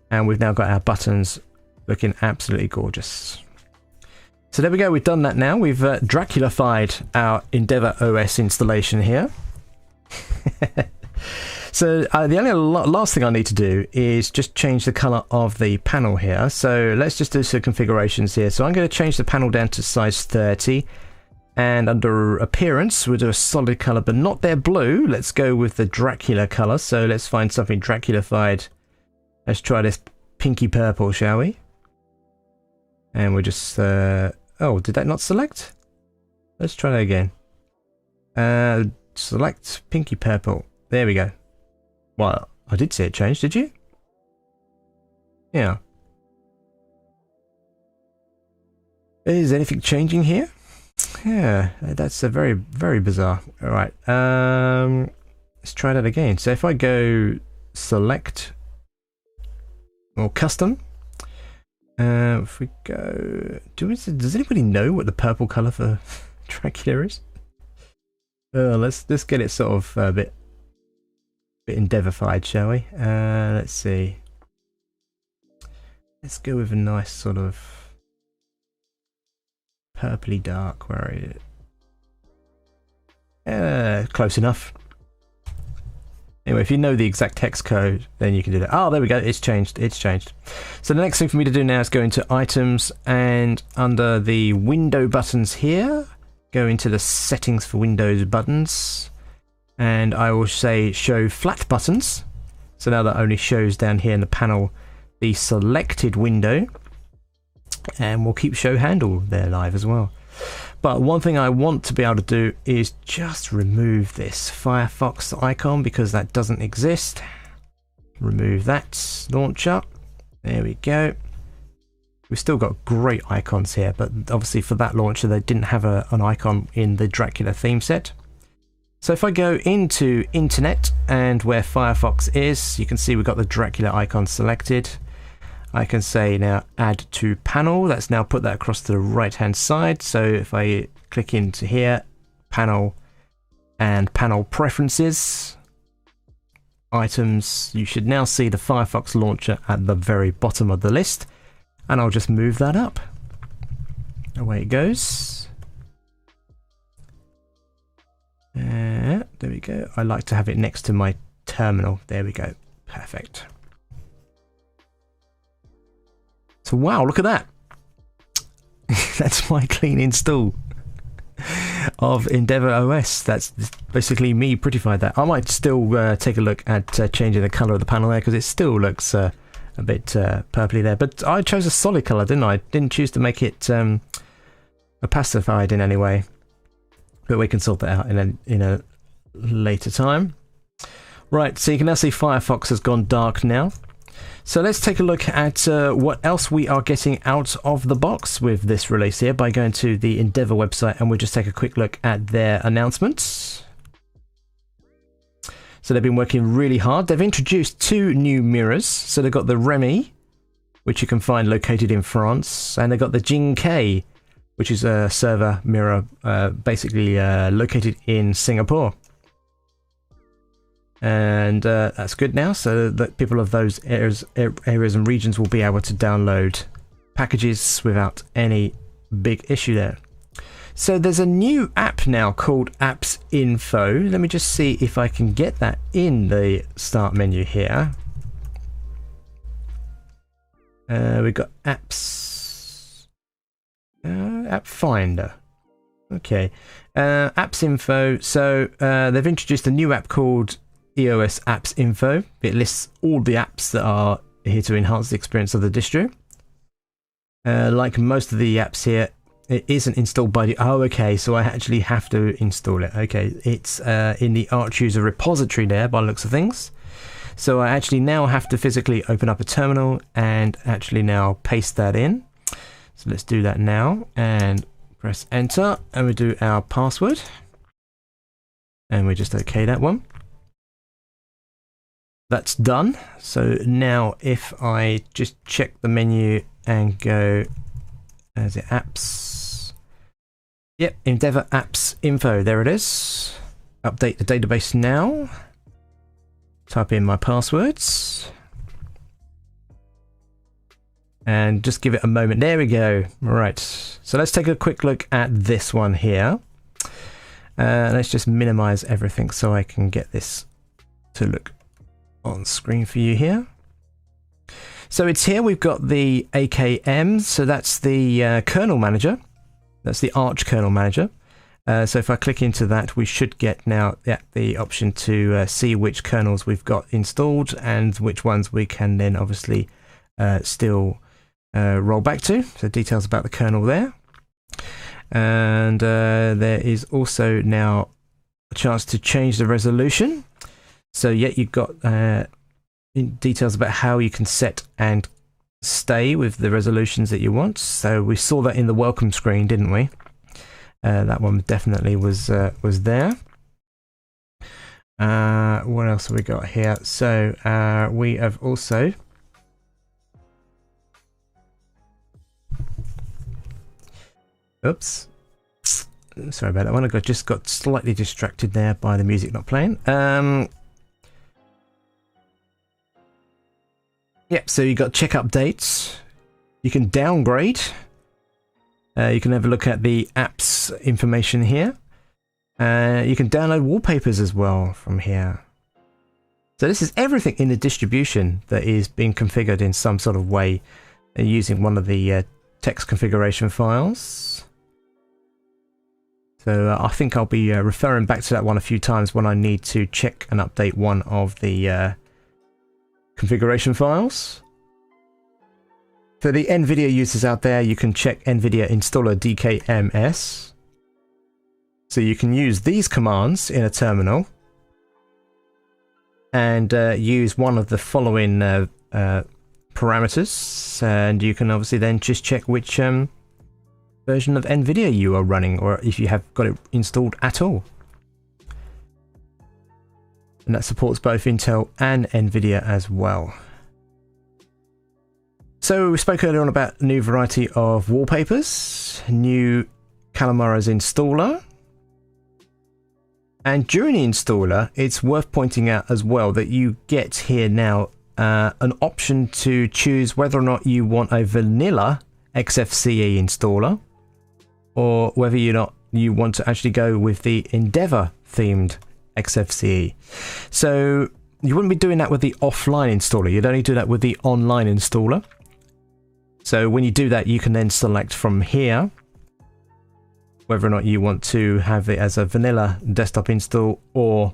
and we've now got our buttons looking absolutely gorgeous. So there we go, we've done that now. We've Dracula-fied our Endeavour OS installation here. So the only last thing I need to do is just change the color of the panel here. So let's just do some configurations here. So I'm going to change the panel down to size 30. And under appearance, we'll do a solid color, but not their blue. Let's go with the Dracula color. So let's find something Dracula-fied. Let's try this pinky purple, shall we? And we'll just, oh, did that not select? Let's try that again. Select pinky purple. There we go. Well, I did see it change, did you? Yeah. Is anything changing here? Yeah, that's a very, very bizarre. Alright, let's try that again. So if I go select or custom, if we go, does anybody know what the purple colour for Dracula is? Let's get it sort of a bit Endeavour-fied, shall we? Let's see. Let's go with a nice sort of purpley dark. Where is it? Close enough. Anyway, if you know the exact text code, then you can do that. Oh, there we go. It's changed. It's changed. So the next thing for me to do now is go into items, and under the window buttons here, go into the settings for Windows buttons, and I will say show flat buttons. So now that only shows down here in the panel the selected window, and we'll keep show handle there live as well. But one thing I want to be able to do is just remove this Firefox icon because that doesn't exist. Remove that launcher. There we go. We've still got great icons here, but obviously for that launcher they didn't have an icon in the Dracula theme set. So if I go into Internet and where Firefox is, you can see we've got the Dracula icon selected. I can say now add to panel. Let's now put that across to the right hand side. So if I click into here, panel and panel preferences, items, you should now see the Firefox launcher at the very bottom of the list. And I'll just move that up. Away it goes. There we go. I like to have it next to my terminal. There we go. Perfect. So wow, look at that. That's my clean install of Endeavour OS. That's basically me prettified that. I might still take a look at changing the colour of the panel there because it still looks a bit purpley there. But I chose a solid colour, didn't I? Didn't choose to make it opacified in any way. But we can sort that out in a later time. Right, so you can now see Firefox has gone dark now. So let's take a look at what else we are getting out of the box with this release here by going to the Endeavour website, and we'll just take a quick look at their announcements. So they've been working really hard. They've introduced 2 new mirrors. So they've got the Remy, which you can find located in France, and they've got the Jing K, which is a server mirror basically located in Singapore. And that's good now, so that people of those areas and regions will be able to download packages without any big issue there. So there's a new app now called Apps Info. Let me just see if I can get that in the start menu here. We've got Apps, App Finder. Okay, Apps Info. So they've introduced a new app called EOS Apps Info. It lists all the apps that are here to enhance the experience of the distro. Like most of the apps here, it isn't installed by the... Oh, okay, so I actually have to install it. Okay, it's in the Arch user repository there by the looks of things. So I actually now have to physically open up a terminal and actually now paste that in. So let's do that now and press enter, and we do our password. And we just okay that one. That's done. So now if I just check the menu and go, as it apps, yep, Endeavour Apps Info, there it is. Update the database now. Type in my passwords. And just give it a moment. There we go. Right. So let's take a quick look at this one here. Let's just minimize everything so I can get this to look on screen for you here. So it's here, we've got the AKM, so that's the kernel manager. That's the Arch kernel manager. So if I click into that, we should get now the option to see which kernels we've got installed and which ones we can then obviously still roll back to. So details about the kernel there. And there is also now a chance to change the resolution. So yeah, you've got details about how you can set and stay with the resolutions that you want. So we saw that in the welcome screen, didn't we? That one definitely was there. What else have we got here? So we have also oops, sorry about that one. I just got slightly distracted there by the music not playing. Yep, so you got check updates. You can downgrade. You can have a look at the apps information here. You can download wallpapers as well from here. So this is everything in the distribution that is being configured in some sort of way using one of the text configuration files. So I think I'll be referring back to that one a few times when I need to check and update one of the configuration files. For the NVIDIA users out there, you can check NVIDIA installer DKMS. So you can use these commands in a terminal and use one of the following parameters, and you can obviously then just check which version of NVIDIA you are running, or if you have got it installed at all. And that supports both Intel and NVIDIA as well. So we spoke earlier on about a new variety of wallpapers, new Calamares installer. And during the installer, it's worth pointing out as well that you get here now an option to choose whether or not you want a vanilla XFCE installer, or whether you want to actually go with the Endeavour themed XFCE. So you wouldn't be doing that with the offline installer, you'd only do that with the online installer. So when you do that, you can then select from here whether or not you want to have it as a vanilla desktop install or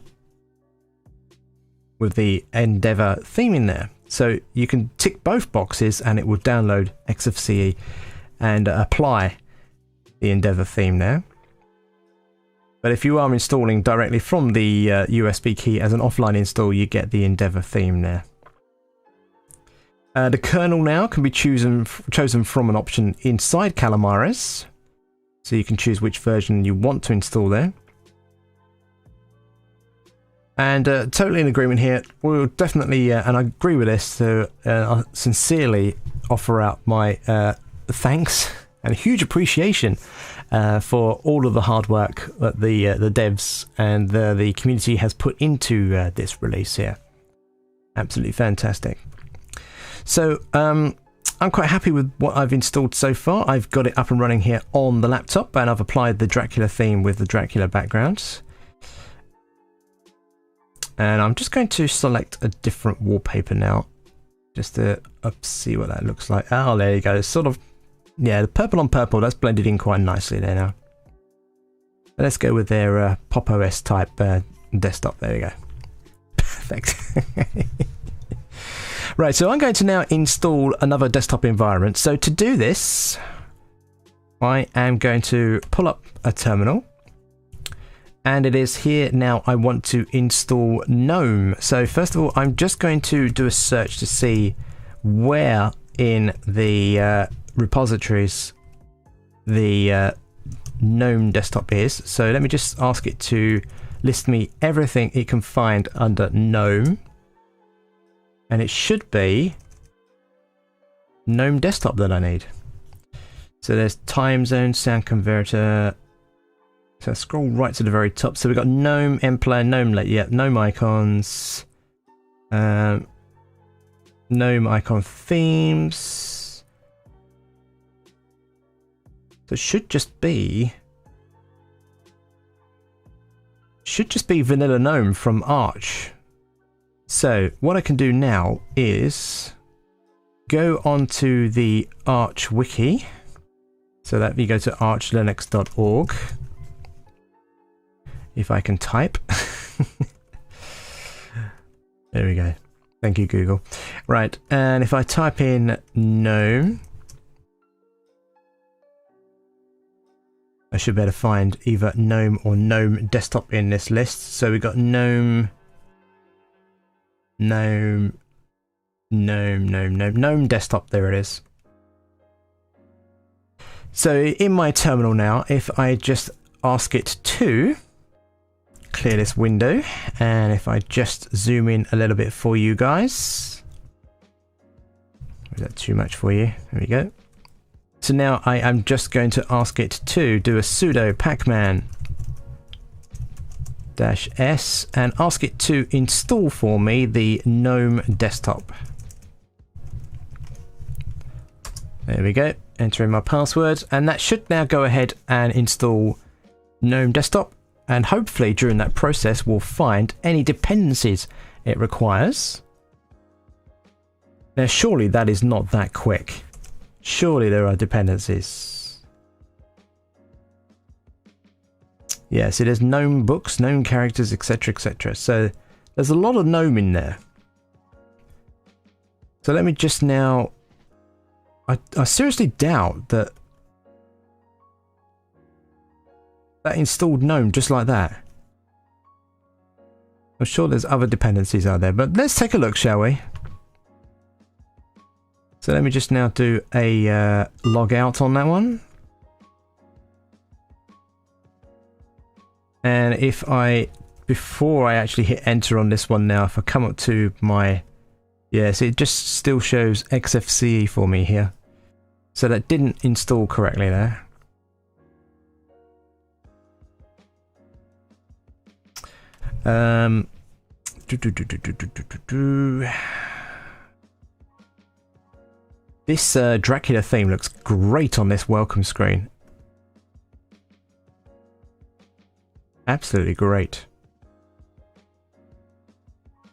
with the Endeavour theme in there. So you can tick both boxes and it will download XFCE and apply the Endeavour theme there. But if you are installing directly from the USB key as an offline install, you get the Endeavour theme there. The kernel now can be chosen from an option inside Calamares. So you can choose which version you want to install there. And totally in agreement here. We'll definitely, and I agree with this, so I sincerely offer out my thanks and huge appreciation for all of the hard work that the devs and the community has put into this release here. Absolutely fantastic. So I'm quite happy with what I've installed so far. I've got it up and running here on the laptop, and I've applied the Dracula theme with the Dracula background. And I'm just going to select a different wallpaper now, just to see what that looks like. Oh, there you go. Sort of, yeah, the purple on purple, that's blended in quite nicely there now. Let's go with their Pop OS type desktop. There we go. Perfect. Right, so I'm going to now install another desktop environment. So to do this, I am going to pull up a terminal. And it is here now I want to install GNOME. So first of all, I'm just going to do a search to see where in the repositories the GNOME desktop is. So let me just ask it to list me everything it can find under GNOME. And it should be GNOME desktop that I need. So there's time zone, sound converter. So scroll right to the very top. So we've got GNOME, MPlayer, GNOME, yeah, GNOME icons, GNOME icon themes. So it should just be vanilla GNOME from Arch. So what I can do now is go onto the Arch wiki. So that you go to archlinux.org. If I can type. There we go. Thank you, Google. Right, and if I type in GNOME, I should be able to find either GNOME or GNOME desktop in this list. So we've got GNOME desktop, there it is. So in my terminal now, if I just ask it to clear this window, and if I just zoom in a little bit for you guys. Is that too much for you? There we go. So now I am just going to ask it to do a sudo pacman -s and ask it to install for me the GNOME desktop. There we go. Enter in my password, and that should now go ahead and install GNOME desktop, and hopefully during that process we'll find any dependencies it requires. Now surely that is not that quick. Surely there are dependencies. Yes, it has GNOME books, GNOME characters, etc, etc. So there's a lot of GNOME in there. So let me just now... I seriously doubt that installed GNOME just like that. I'm sure there's other dependencies out there, but let's take a look, shall we? So let me just now do a log out on that one. And if before I actually hit enter on this one now, if I come up to my... Yes, it just still shows XFCE for me here. So that didn't install correctly there. This Dracula theme looks great on this welcome screen. Absolutely great.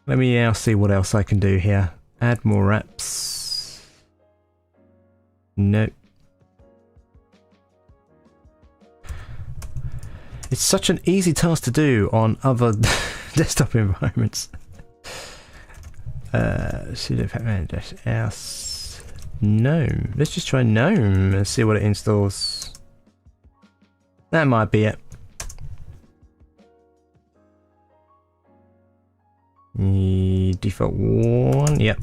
Let me now see what else I can do here. Add more apps. No. It's such an easy task to do on other desktop environments. Sudo pacman-s GNOME. Let's just try GNOME and see what it installs. That might be it. Default 1. Yep.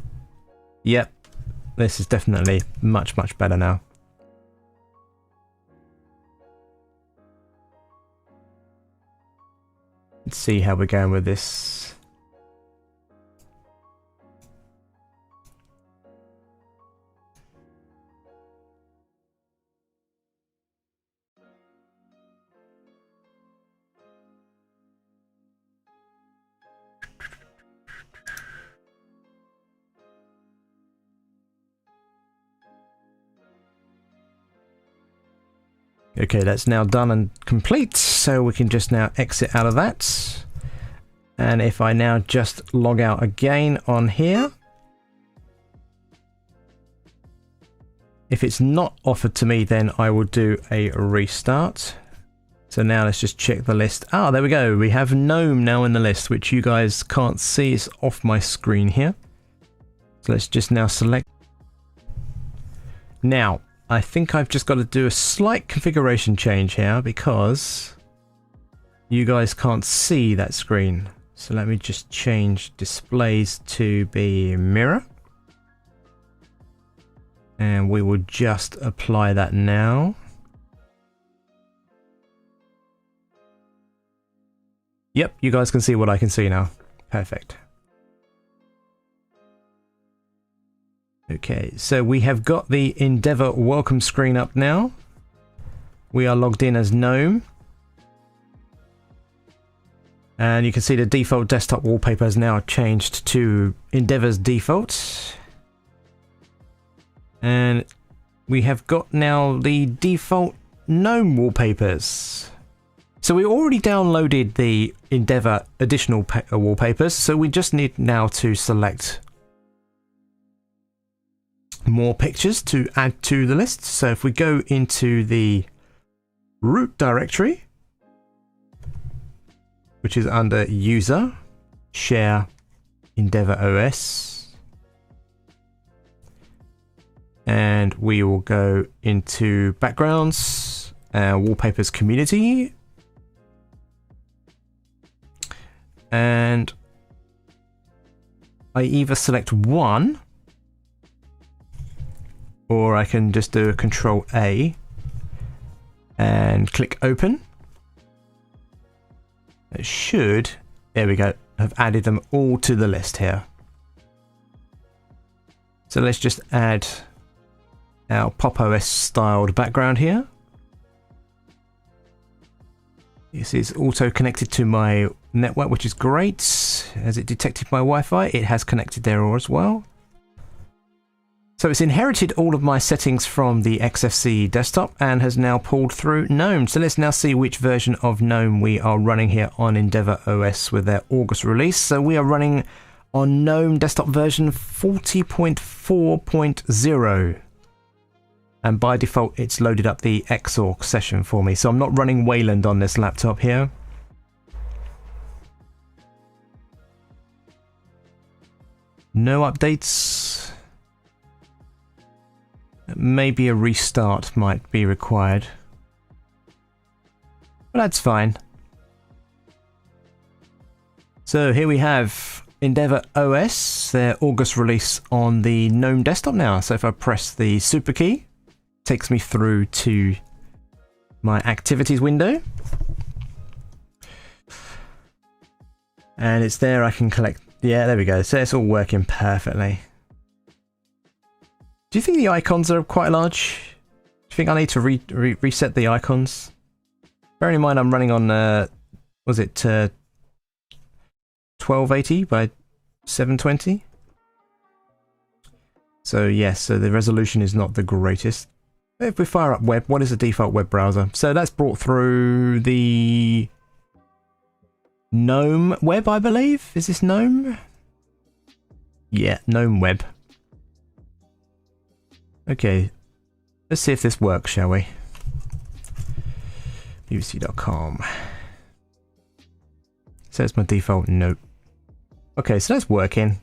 Yep. This is definitely much better now. Let's see how we're going with this. Okay, that's now done and complete, so we can just now exit out of that. And if I now just log out again on here, if it's not offered to me, then I will do a restart. So now let's just check the list. Ah, there we go. We have GNOME now in the list, which you guys can't see. It's off my screen here. So let's just now select. Now, I think I've just got to do a slight configuration change here because you guys can't see that screen. So let me just change displays to be mirror. And we will just apply that now. Yep, you guys can see what I can see now. Perfect. Okay, so we have got the Endeavour welcome screen up now. We are logged in as GNOME. And you can see the default desktop wallpaper has now changed to Endeavour's default. And we have got now the default GNOME wallpapers. So we already downloaded the Endeavour additional wallpapers, so we just need now to select more pictures to add to the list. So if we go into the root directory, which is under user, share, Endeavour OS, and we will go into backgrounds wallpapers community. And I either select one, or I can just do a Control A and click open. It should, there we go, have added them all to the list here. So let's just add our Pop! OS styled background here. This is auto connected to my network, which is great. As it detected my Wi-Fi, it has connected there as well. So it's inherited all of my settings from the XFCE desktop and has now pulled through GNOME. So let's now see which version of GNOME we are running here on Endeavour OS with their August release. So we are running on GNOME desktop version 40.4.0. And by default, it's loaded up the Xorg session for me. So I'm not running Wayland on this laptop here. No updates. Maybe a restart might be required. But that's fine. So here we have Endeavour OS, their August release on the GNOME desktop now. So if I press the super key, it takes me through to my activities window. And it's there I can collect. Yeah, there we go. So it's all working perfectly. Do you think the icons are quite large? Do you think I need to reset the icons? Bearing in mind I'm running on, was it 1280 by 720? So yes, so the resolution is not the greatest. If we fire up web, what is the default web browser? So that's brought through the GNOME web, I believe. Is this GNOME? Yeah, GNOME web. Okay, let's see if this works, shall we? bbc.com. So it's my default, nope. Okay, so that's working.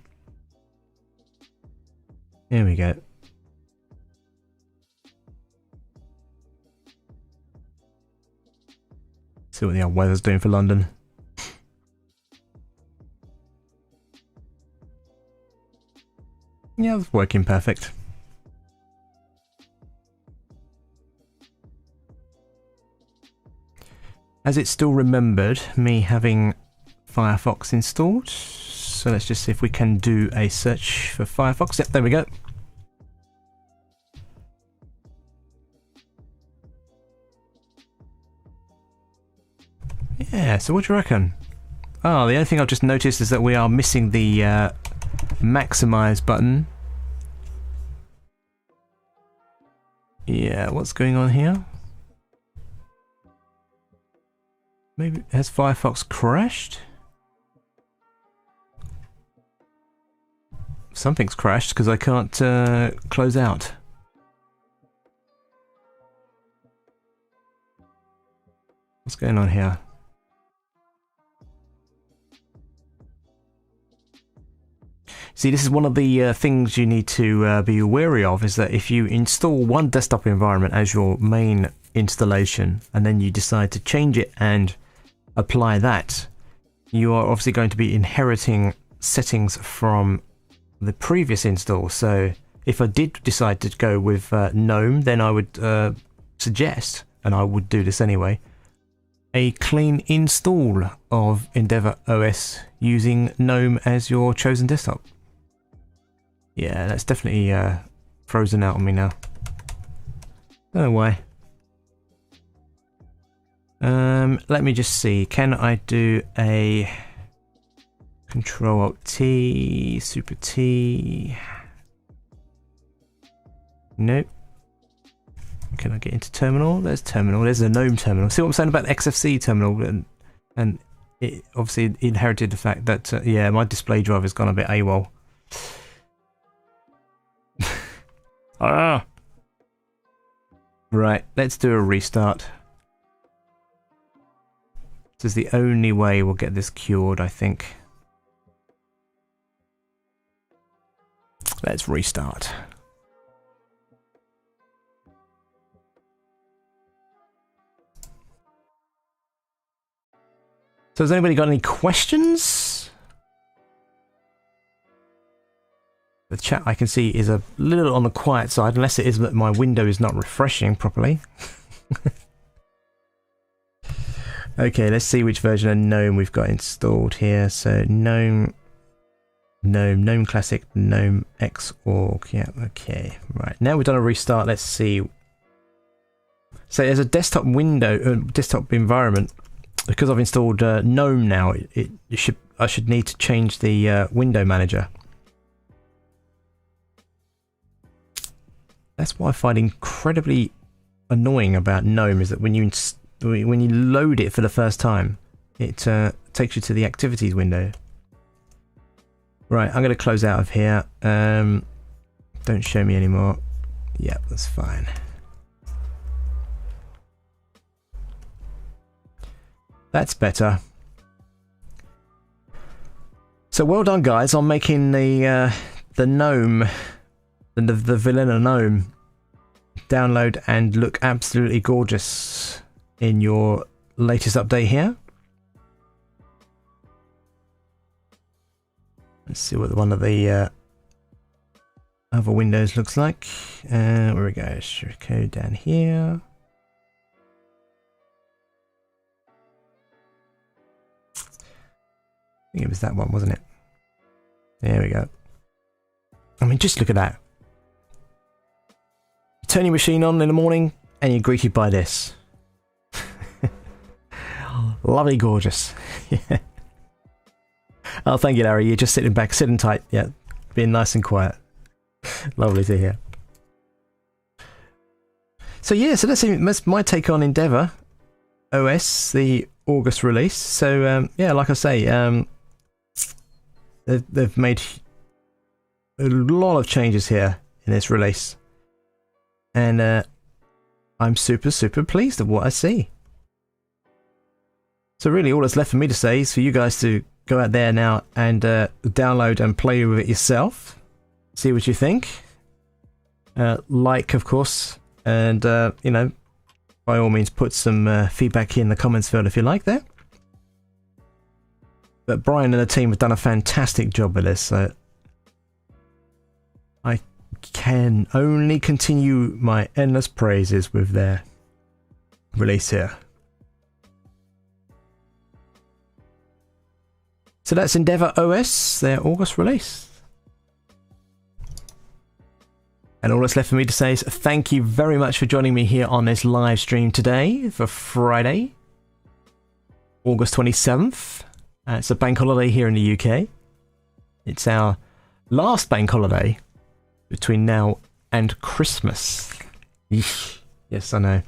Here we go. See what the old weather's doing for London. Yeah, it's working perfect. As it still remembered me having Firefox installed, so let's just see if we can do a search for Firefox. Yep, there we go. Yeah, so what do you reckon? Oh, the only thing I've just noticed is that we are missing the maximize button. Yeah, what's going on here? Maybe, has Firefox crashed? Something's crashed because I can't close out. What's going on here? See, this is one of the things you need to be wary of, is that if you install one desktop environment as your main installation and then you decide to change it and apply that, you are obviously going to be inheriting settings from the previous install. So if I did decide to go with GNOME, then I would suggest, and I would do this anyway, a clean install of Endeavour OS using GNOME as your chosen desktop. Yeah, that's definitely frozen out on me now. Don't know why. Let me just see. Can I do a Control-Alt-T, Super T? Nope. Can I get into terminal? There's terminal. There's a GNOME terminal. See what I'm saying about the XFCE terminal? And it obviously inherited the fact that, yeah, my display drive has gone a bit AWOL. Ah! Right, let's do a restart. This is the only way we'll get this cured, I think. Let's restart. So has anybody got any questions? The chat I can see is a little on the quiet side, unless it is that my window is not refreshing properly. Okay, let's see which version of GNOME we've got installed here. So GNOME Classic, GNOME Xorg. Yeah, okay. Right, now we've done a restart. Let's see. So there's a desktop window, desktop environment. Because I've installed GNOME now, I should need to change the window manager. That's what I find incredibly annoying about GNOME, is that when you load it for the first time, it takes you to the activities window. Right, I'm going to close out of here. Don't show me anymore. Yep, that's fine. That's better. So well done, guys, on making the GNOME, the vanilla GNOME download and look absolutely gorgeous in your latest update here. Let's see what one of the other windows looks like. Where we go? Code down here. I think it was that one, wasn't it? There we go. I mean, just look at that. You turn your machine on in the morning and you're greeted by this. Lovely, gorgeous. Yeah. Oh, thank you, Larry. You're just sitting back, sitting tight. Yeah, being nice and quiet. Lovely to hear. So yeah, so that's my take on Endeavour OS, the August release. So yeah, like I say, they've made a lot of changes here in this release, and I'm super pleased with what I see. So really all that's left for me to say is for you guys to go out there now and download and play with it yourself, see what you think, like of course, and you know, by all means put some feedback in the comments field if you like there. But Brian and the team have done a fantastic job with this, so I can only continue my endless praises with their release here. So that's Endeavour OS, their August release. And all that's left for me to say is thank you very much for joining me here on this live stream today for Friday, August 27th. It's a bank holiday here in the UK. It's our last bank holiday between now and Christmas. Eesh. Yes, I know.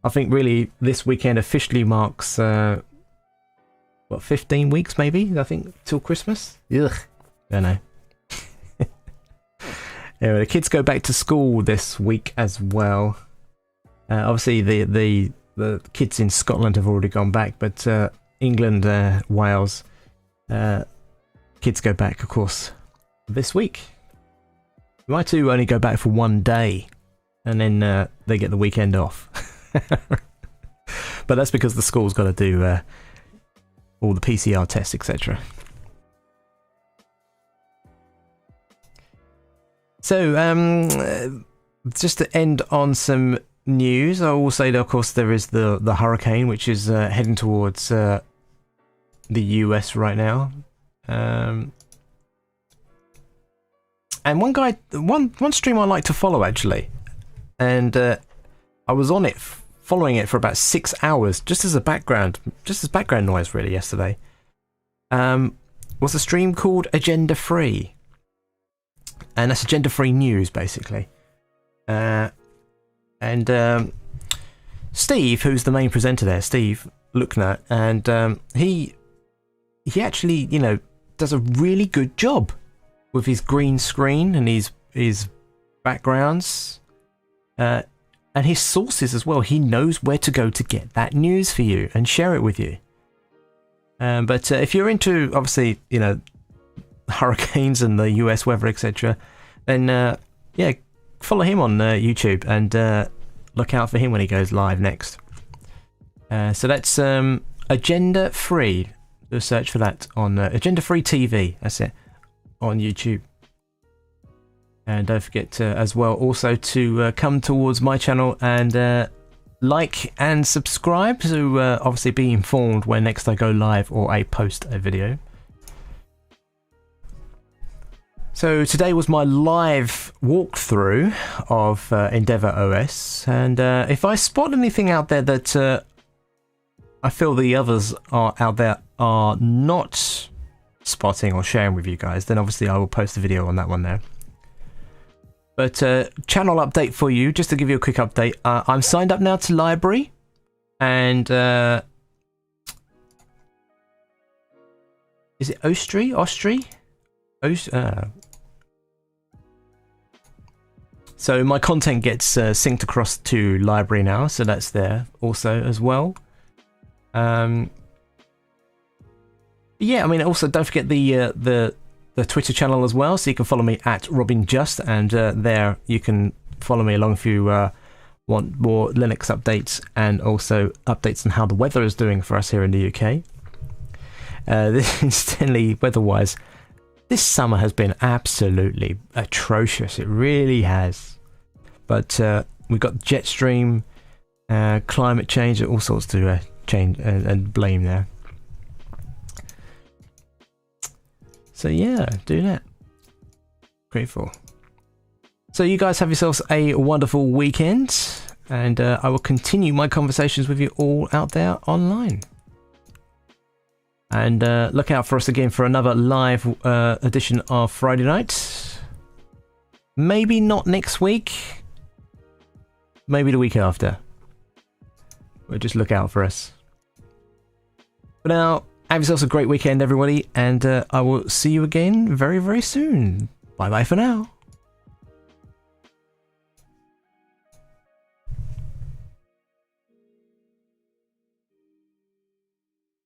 I think really this weekend officially marks, what, 15 weeks maybe, I think, till Christmas? Ugh, don't know. Anyway, the kids go back to school this week as well. Obviously, the kids in Scotland have already gone back, but England, Wales, kids go back, of course, this week. My two only go back for one day, and then they get the weekend off. But that's because the school's got to do all the PCR tests, etc. So, just to end on some news, I will say that, of course, there is the hurricane, which is heading towards the US right now. And one stream I like to follow, actually, and I was on it, following it for about 6 hours, just as background noise, really, yesterday. Was a stream called Agenda Free. And that's Agenda Free News, basically. And Steve, who's the main presenter there, Steve Luckner, and he actually, you know, does a really good job with his green screen and his backgrounds, and his sources as well. He knows where to go to get that news for you and share it with you. But if you're into, obviously, you know, hurricanes and the US weather, etc., then yeah, follow him on YouTube and look out for him when he goes live next. So that's Agenda Free. Do a search for that on Agenda Free TV. That's it, on YouTube. And don't forget as well also to come towards my channel and like and subscribe to obviously be informed when next I go live or I post a video. So today was my live walkthrough of Endeavour OS, and if I spot anything out there that I feel the others are out there are not spotting or sharing with you guys, then obviously I will post a video on that one there. But channel update for you, just to give you a quick update. I'm signed up now to Library, and is it Ostri? So my content gets synced across to Library now, so that's there also as well. Yeah, I mean, also don't forget the Twitter channel as well, so you can follow me at RobinJust, and there you can follow me along if you want more Linux updates and also updates on how the weather is doing for us here in the UK. Incidentally, weather-wise, this summer has been absolutely atrocious. It really has. But we've got jet stream, climate change, all sorts to change and blame there. So yeah, do that. Grateful. So you guys have yourselves a wonderful weekend, and I will continue my conversations with you all out there online. And look out for us again for another live edition of Friday night. Maybe not next week. Maybe the week after. But just look out for us. But now, have yourselves a great weekend, everybody, and I will see you again very, very soon. Bye-bye for now.